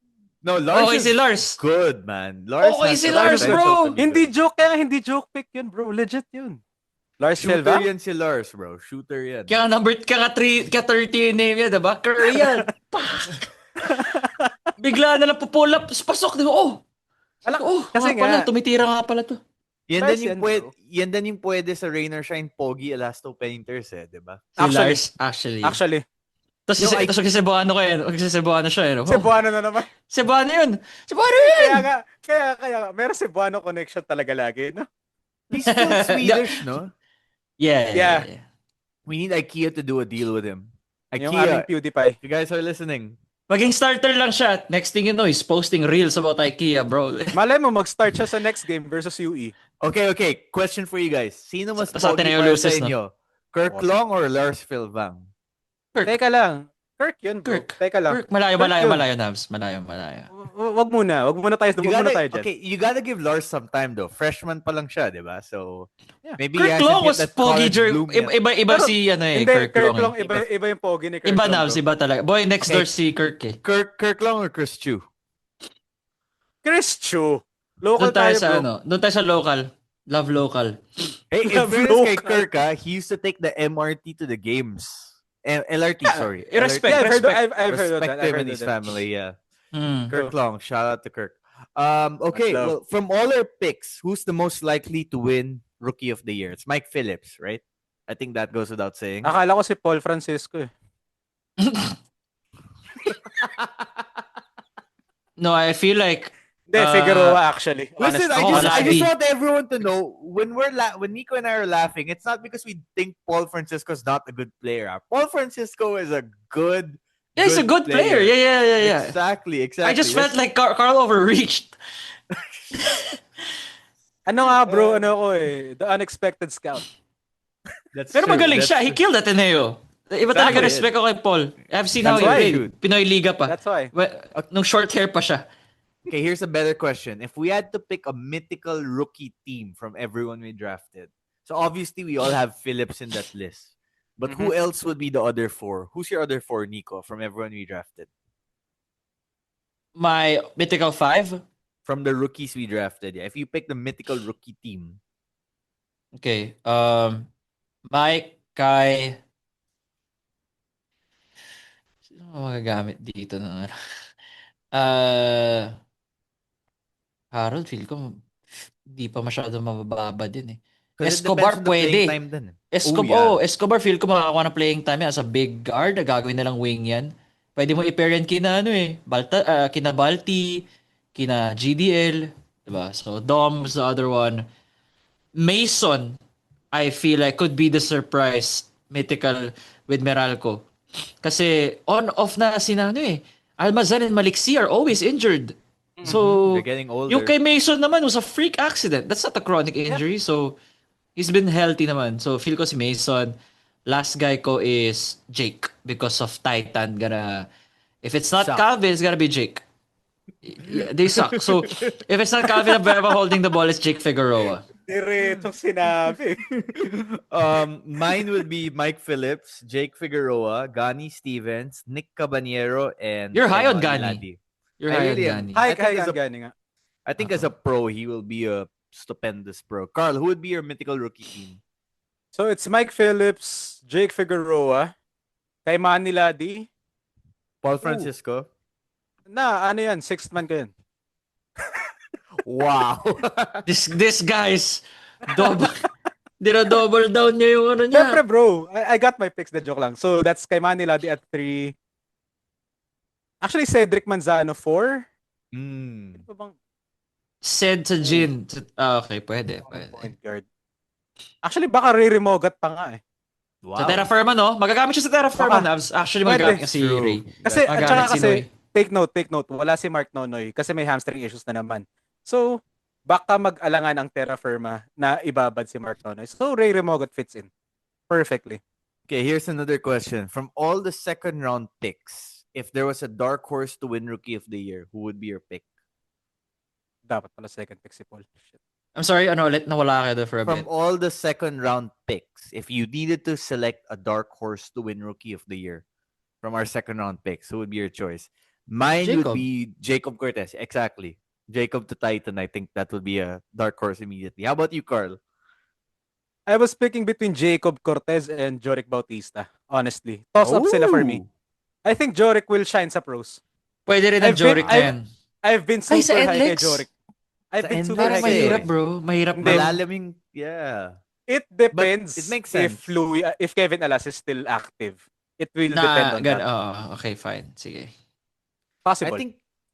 No, Lars Okay is si Lars. good, man. Lars Okay has si the Lars, potential bro. to be Hindi good. joke, kaya hindi joke pick yun, bro. Legit yun. Lars Shooter Fjellvang? yan si Lars, bro. Shooter yan. Kaya kaya 30 yung name niya, diba? Curry yan. Bigla na lang pupull up, tapos pasok. Diba? Kasi pala, nga, tumitira nga pala to. Yan Lars din yung yan, pwede, bro. yan din yung pwede sa Rain or Shine Pogi Elasto Painters eh, 'di ba? Si Actually. Lars, actually. actually, Tapos magsisebuano ko yan. Magsisebuano siya, eh. Cebuano na naman. Cebuano yun. Cebuano Kaya yun. nga, meron Cebuano connection talaga lagi, no? He's still Swedish, no? Yeah. We need IKEA to do a deal with him. Yung aming IKEA, PewDiePie. if you guys are listening. Maging starter lang siya. Next thing you know, he's posting reels about IKEA, bro. Malay mo, mag-start siya sa next game versus UE. Okay. Question for you guys. Sino mas Sa atin pogi na yung para sa loses, no? inyo? Kirk Long or Lars Fjellvang? Kirk. Teka lang. Kirk yun, bro. Teka lang. Kirk. Malayo, Kirk yun. Navs. Malayo. Wag muna tayo dyan. Okay, you gotta give Lars some time though. Freshman pa lang siya, 'di ba? So Yeah. maybe Kirk he hasn't Long hit was that pogi college during... bloom yet. Iba Pero, si, Hindi, Kirk Long. iba yung pogi ni Kirk Iba, Long, Navs. bro. Iba talaga. Boy, next Okay. door si Kirk, eh. Kirk Long or Chris Chu? Chris Chu. Local Doon tayo tayo, sa, bro. doon tayo sa local. Love local. Hey, in Love fairness kay local. Kirk, he used to take the MRT to the games. LRT, sorry. Respect, Yeah, LRT. I've heard of that. Respect him and his family, yeah. Kirk True. Long, shout out to Kirk. Okay, Much love. well, from all our picks, who's the most likely to win Rookie of the Year? It's Mike Phillips, right? I think that goes without saying. Akala ko si Paul Francisco, eh. No, I feel like... Hindi, Figueroa actually. Listen, Honestly. I Honestly. just want everyone to know when when Nico and I are laughing, it's not because we think Paul Francisco is not a good player. Paul Francisco is a good. Yeah, he's a good player. Yeah. Exactly. I just felt like Karl overreached. Ano nga, bro? Ano ko eh? The unexpected scout. That's Pero true, magaling that's siya. He true. killed Ateneo. Iba talaga Tama respect ko kay Paul. I've seen That's how why. he played. Pinoy Liga pa. That's why. Nung short hair pa siya. Okay, here's a better question. If we had to pick a mythical rookie team from everyone we drafted, so obviously we all have Phillips in that list. But who else would be the other four? Who's your other four, Nico, from everyone we drafted? My mythical 5? From the rookies we drafted, yeah. If you pick the mythical rookie team. Okay. Mike, Kai... Sino magagamit dito ng ano? Harold, feel ko hindi pa masyado mababa din eh. 'Cause it Escobar depends on the playing pwede. time din. Escobar feel ko makakakuha ng playing time yan as a big guard. Gagawin na lang wing yan. Pwede mo i-pair yan kina kina Balti, kina GDL, diba? So Dom's the other one. Mason, I feel like could be the surprise mythical with Meralco. Kasi on-off na Almazan and Maliksi are always injured. So, They're getting older. yung kay Mason naman was a freak accident. That's not a chronic injury. So, he's been healthy naman. So, feel ko si Mason. Last guy ko is Jake because of Titan. If it's not Suck. Calvin, it's gonna be Jake. Yeah, they suck. So, if it's not Calvin Abeba holding the ball, it's Jake Figueroa. Diretong sinabi. Mine would be Mike Phillips, Jake Figueroa, Gani Stevens, Nick Caballero, and You're high on Emmanuel Gani. Ladi. You're I high on really am. Gani. Hi, I think as a- Gani nga. I think as a pro, he will be a stupendous pro. Karl, who would be your mythical rookie team? So, it's Mike Phillips, Jake Figueroa, kay Manny Ladi. Paul Francisco. Ano yan? Sixth man ko yan. Wow. This guy's double Dino-double down niya yung ano niya. Siyempre, bro. I got my picks. The joke lang. So, that's kay Manny Lodi at 3. Actually, Cedric Manzano 4. Mm. Ano ba bang Said sa Jin. Okay, pwede. point guard? Actually, baka Ray Remogat pa nga eh. Sa Wow. Terra Firma, no? Magagamit siya sa Terra Firma, Baka. Navs. Actually, Pwede. magagamit niya si True. Ray. Kasi, at Magagamit saka si kasi, Noy. take note, wala si Mark Nonoy kasi may hamstring issues na naman. So, baka mag-alangan ang Terra Firma na ibabad si Mark Nonoy. So, Ray Remogat fits in perfectly. Okay, here's another question. From all the second round picks, if there was a dark horse to win Rookie of the Year, who would be your pick? Dapat pala second pick si Paul. Shit. I'm sorry, ano ulit? Nawala kayo doon for a From bit. all the second round picks, if you needed to select a dark horse to win Rookie of the Year from our second round picks, who would be your choice? Mine would Jacob. be Jacob Cortez. Exactly. Jacob to Titan. I think that would be a dark horse immediately. How about you, Karl? I was picking between Jacob Cortez and Joric Bautista. Honestly. Toss up sila for me. I think Joric will shine sa pros. Pwede rin ang Joric na yan. I've been Ay, sa super high kay NLEX? Joric. I've been Sa super Parang high kay mahirap, Joric. bro. Mahirap, Hindi. bro. Malalim yung, yeah. It depends But it makes sense. if Kevin Alas is still active. It will depend on that. Okay, fine. Sige. Possible.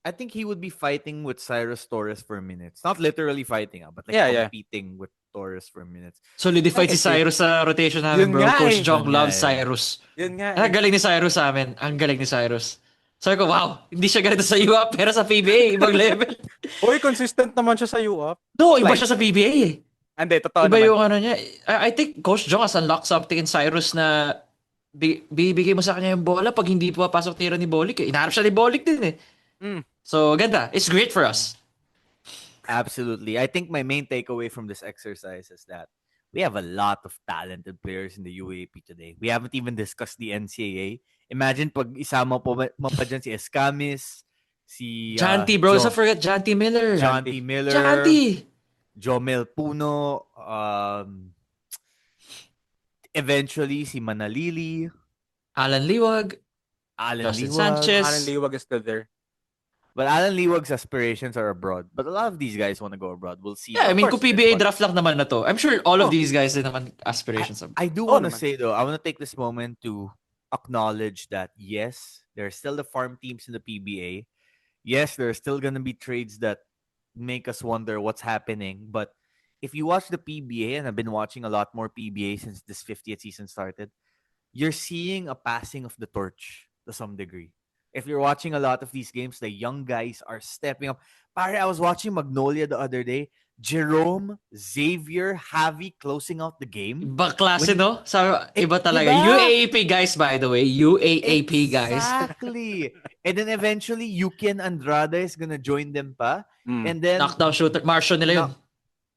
I think he would be fighting with Cyrus Torres for minutes. Not literally fighting, but like competing with Torres for minutes. Solidified si Cyrus sa rotation namin, Yun bro. nga Coach eh. Jong Yun loves nga eh. Cyrus. Yun nga. Ang galing ni Cyrus sa amin. Ang galing ni Cyrus. Sabi ko, wow, hindi siya ganito sa UAP, pero sa PBA, ibang level. Uy, consistent naman siya sa UAP. No, iba Like, siya sa PBA eh. Hindi, totoo Iba naman. yung ano niya. I think Coach Jong has unlocked something in Cyrus na bibigay mo sa kanya yung bola pag hindi papasok tira ni Bolik eh. Inaharap siya ni Bolik din eh. So, ganda. It's great for us. Absolutely. I think my main takeaway from this exercise is that we have a lot of talented players in the UAP today. We haven't even discussed the NCAA. Imagine pag isama mo pa dyan si Escamis, si Janty, bro. Let's not forget Janty Miller. Janty Miller, Janty. Jomel Puno, eventually si Manalili, Alan Liwag. Justin Sanchez. Alan Liwag is still there. But Alan Liwag's aspirations are abroad. But a lot of these guys want to go abroad. We'll see. Yeah, I mean, kung PBA draft lang naman na to, I'm sure all of Oh. these guys din naman aspirations. I do want to naman. say though, I want to take this moment to acknowledge that yes, there are still the farm teams in the PBA. Yes, there are still going to be trades that make us wonder what's happening. But if you watch the PBA, and I've been watching a lot more PBA since this 50th season started, you're seeing a passing of the torch to some degree. If you're watching a lot of these games, the young guys are stepping up. Pare, I was watching Magnolia the other day. Jerome, Xavier, Javi closing out the game. Iba klase, no? Iba talaga. Diba? UAAP guys, by the way. UAAP guys. Exactly. And then eventually, Yuki and Andrade is gonna join them pa. And then... Knockdown shooter. Marshall nila yun.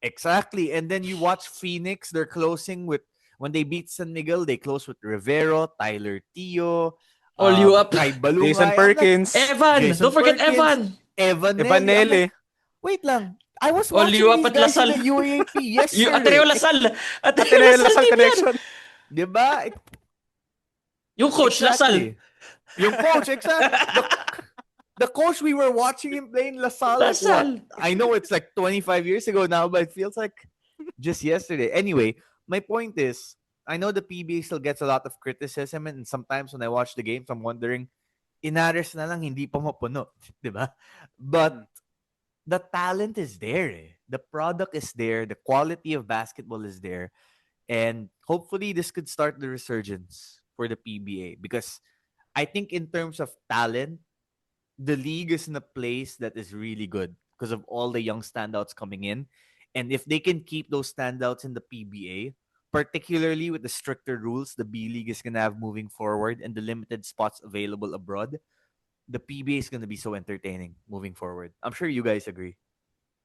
Exactly. And then you watch Phoenix, they're closing with... When they beat San Miguel, they close with Rivero, Tyler Tio... All you up. Kai Balungay. Jason Perkins. Evan. Jason Don't forget Perkins. Evan. Evan Nelly. Wait lang. I was All watching you up these at guys Lasal. in the UAP yesterday. Ateneo Lasal. Ateneo Lasal connection. Diba? Yung coach Lasal. Yung coach, exactly. The coach, we were watching him play in Lasal. Like what? I know it's like 25 years ago now, but it feels like just yesterday. Anyway, my point is, I know the PBA still gets a lot of criticism, and sometimes when I watch the games, I'm wondering, Inares na lang hindi pa mapuno, diba? But the talent is there. The product is there. The quality of basketball is there. And hopefully this could start the resurgence for the PBA, because I think in terms of talent, the league is in a place that is really good because of all the young standouts coming in. And if they can keep those standouts in the PBA, particularly with the stricter rules the B League is going to have moving forward and the limited spots available abroad, the PBA is going to be so entertaining moving forward. I'm sure you guys agree.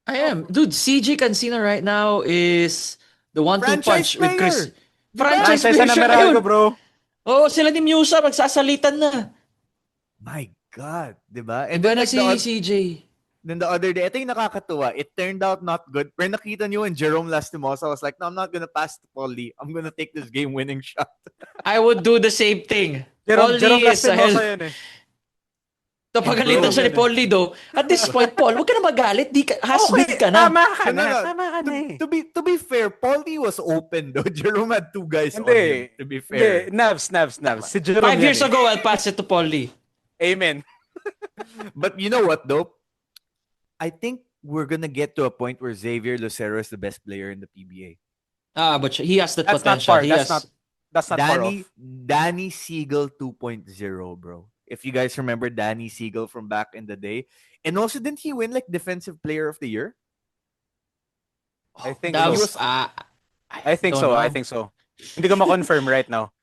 I am. Dude, CJ Cancino right now is the one-two punch with Chris. Franchise Franchise player na siya Meralco, ngayon. bro. Oo, sila ni Musa magsasalitan na. My God, diba? And Iba then na like si CJ. Then the other day, ito yung nakakatuwa. It turned out not good. Pero nakita nyo when Jerome Lastimosa was like, no, I'm not gonna pass to Paul Lee. I'm gonna take this game-winning shot. I would do the same thing. Jerome Paul Lee is Lastimosa yun eh. Napagalitan siya ni Paul Lido. At this point, Paul, huwag ka na magalit. Has-been ka na. Tama ka No, no, na. no. Tama ka na eh. To be fair, Paulie was open though. Jerome had 2 guys on him. Hindi. To be Hindi. fair, Navs. Si Jerome 5 years yan ago, I'll pass it to Paul Lee. Amen. but you know what though? I think we're gonna get to a point where Xavier Lucero is the best player in the PBA. But he has that That's not potential. far. He That's has. not far off. Danny Siegel 2.0, bro. If you guys remember Danny Siegel from back in the day. And also, didn't he win like Defensive Player of the Year? I think That so. was, I think don't so. know. I think so. Hindi ko ma-confirm right now.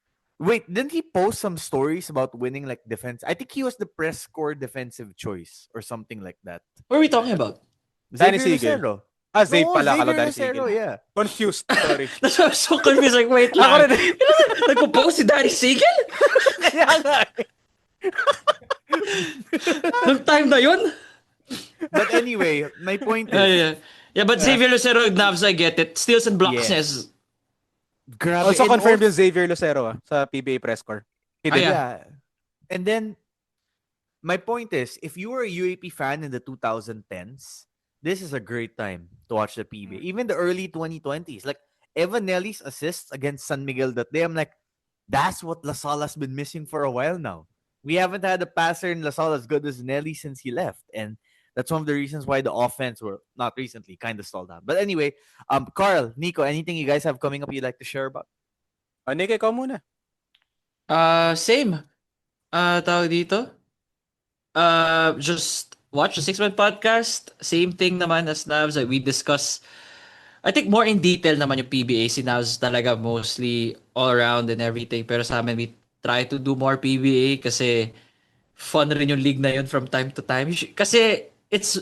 Wait, didn't he post some stories about winning like defense? I think he was the press score defensive choice or something like that. What are we talking about? Danny Xavier Siegel. Lucero. Zabe No, pala. Akala Xavier Danny Lucero, Siegel. yeah. Confused. Sorry. That's why I was so confused. Like, wait Ako lang. rin. Nagpo-post si Danny Siegel? Kaya nga eh. Nung time na yun? But anyway, my point is, Yeah, but Xavier Lucero, Navs, I get it. Steals and blocks Yeah. is... grabe. Also And confirmed also- yung Xavier Lucero sa PBA press score. He did. yeah. And then, my point is, if you were a UAP fan in the 2010s, this is a great time to watch the PBA. Even the early 2020s. Like, Evan Nelly's assists against San Miguel that day, I'm like, that's what LaSala's been missing for a while now. We haven't had a passer in LaSalle as good as Nelly since he left. And that's one of the reasons why the offense were, not recently, kind of stalled down. But anyway, Karl, Nico, anything you guys have coming up you'd like to share about? Nick, ikaw muna. Same. Tawag dito? Just watch the 6-Man podcast. Same thing naman as Navs. We discuss, I think more in detail naman yung PBA. Si Navs talaga mostly all around and everything. Pero sa amin, we try to do more PBA kasi fun rin yung league na yun from time to time. Kasi it's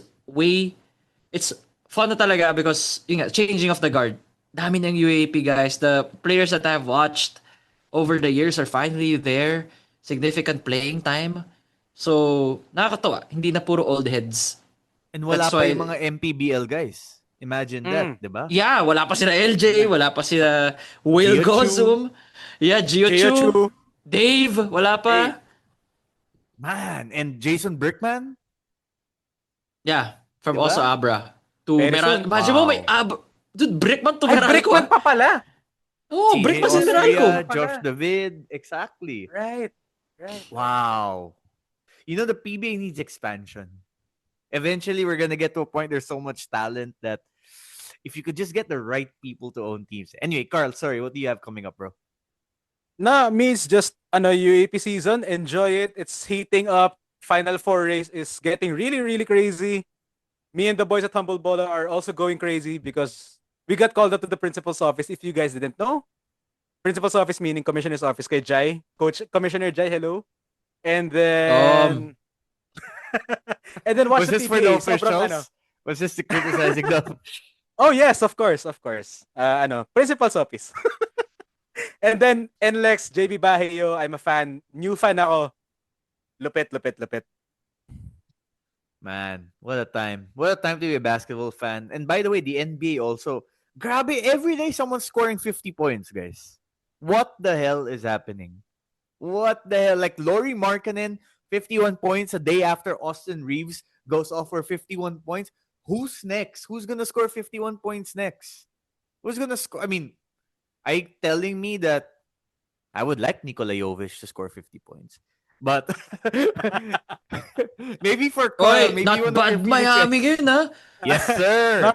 fun na talaga because yung changing of the guard. Dami ng UAP guys. The players that I've watched over the years are finally there. Significant playing time. So, nakakatawa. Hindi na puro old heads. And wala That's pa why- yung mga MPBL guys. Imagine that, di ba? Yeah, wala pa sila LJ, wala pa sila Will Gio Chu. Gozum. Yeah, Gio Gio Chu. Chu. Dave, wala pa. Man, and Jason Brickman? Yeah, from Diba? also Abra. To Very Meran. soon. Imagine mo, Wow. may Abra. Dude, Brickman to Ay, Meralco. Brickman pa pala. Oh, TJ Brickman sa Austria, Meralco. Josh David. Exactly. Right. Wow. You know, the PBA needs expansion. Eventually, we're going to get to a point there's so much talent that if you could just get the right people to own teams. Anyway, Karl, sorry, what do you have coming up, bro? Na, means just UAP season. Enjoy it. It's heating up. Final Four race is getting really, really crazy. Me and the boys at Humble Bola are also going crazy because we got called up to the principal's office. If you guys didn't know, principal's office meaning commissioner's office kay Jai. Coach, Commissioner Jai, hello. And then... and then watch Was the this for the PBA. Sobrang, officials? Was this the criticizing them? Oh yes, of course. Principal's office. And then NLEX, JB Bahayo, I'm a fan. New fan ako. Lupit. Man, what a time. What a time to be a basketball fan. And by the way, the NBA also. Grabe, every day someone's scoring 50 points, guys. What the hell is happening? What the hell? Like Laurie Markkanen, 51 points a day after Austin Reeves goes off for 51 points. Who's next? Who's going to score 51 points next? Who's going to score? I mean, are you telling me that I would like Nikola Jovic to score 50 points? But maybe for Karl, Oy, maybe not one of bad your Miami Phoenix ngayon, ha? Yes, sir.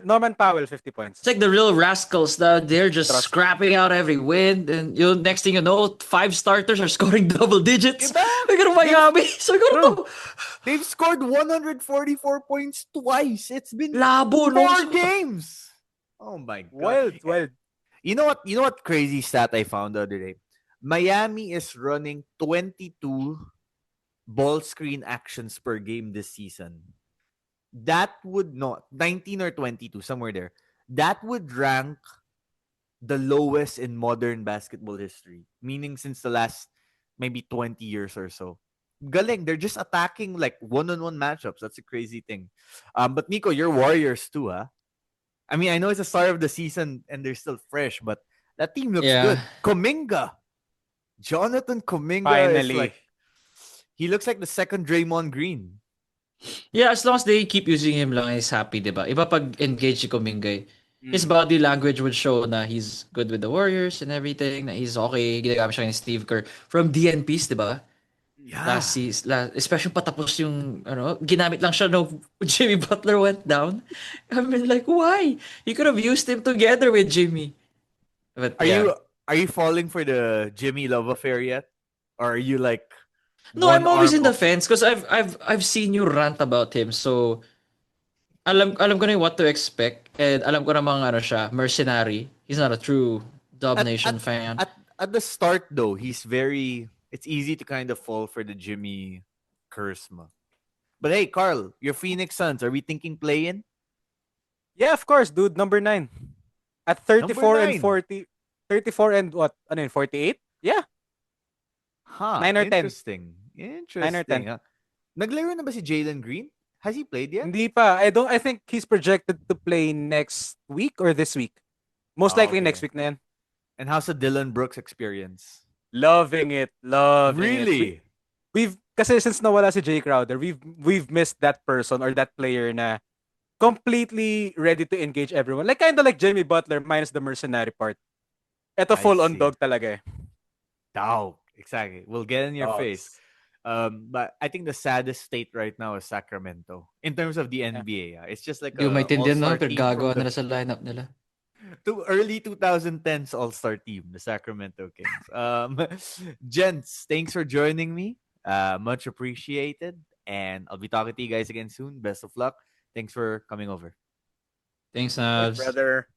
Norman Powell, 50 points. It's like the real rascals now. They're just Trust me. scrapping out every win. And next thing you know, 5 starters are scoring double digits. Diba? Look at Miami. So go They've scored 144 points twice. It's been Labo, no? 4 games. Oh my god. Wild. You know what crazy stat I found the other day? Miami is running 22 ball screen actions per game this season. That would not 19 or 22, somewhere there. That would rank the lowest in modern basketball history, meaning since the last maybe 20 years or so. Galing, they're just attacking like one-on-one matchups. That's a crazy thing. But Nico, you're Warriors too, huh? I mean, I know it's the start of the season and they're still fresh, but that team looks Yeah. good. Kuminga. Jonathan Kuminga Finally. is like He looks like the second Draymond Green. Yeah, as long as they keep using him lang, he's happy, di ba? Iba pag engage si Kumingay. His Mm. body language would show na he's good with the Warriors and everything, na he's okay. Ginagamit siya ni Steve Kerr from DNPs, di ba? Yeah. Especially patapos yung, ginamit lang siya no Jimmy Butler went down. I mean, like, why? You could have used him together with Jimmy. But Are yeah. you are you falling for the Jimmy love affair yet? Or are you like No, I'm one always arm in the of fence because I've seen you rant about him. So alam ko na what to expect and alam ko namang siya, mercenary. He's not a true Dub at Nation at fan. at the start though, he's very it's easy to kind of fall for the Jimmy charisma. But hey, Karl, your Phoenix Suns, are we thinking play in? Yeah, of course, dude. Number 9. At Number 34 and nine. 40. 34 and what? Ano yun? 48? Yeah. Huh, 9 or 10. interesting. 9 or 10. Interesting. Naglaro na ba si Jalen Green? Has he played yet? Hindi pa. I think he's projected to play next week or this week. Most Oh, likely next okay. week na yan. And how's the Dylan Brooks experience? Loving it. Loving it. Really? We've kasi since nawala si Jay Crowder, we've missed that person or that player na completely ready to engage everyone. Like kind of like Jimmy Butler minus the mercenary part. Ito I full on see. dog talaga eh. Dog. Exactly. We'll get in your face. Dogs. But I think the saddest state right now is Sacramento in terms of the Yeah. NBA. It's just like Hindi ko a maintindihan no, all-star pero team from gagawa the nila sa lineup nila. early 2010s all-star team, the Sacramento Kings. Gents, thanks for joining me. Much appreciated. And I'll be talking to you guys again soon. Best of luck. Thanks for coming over. Thanks, Thanks, Navs. brother.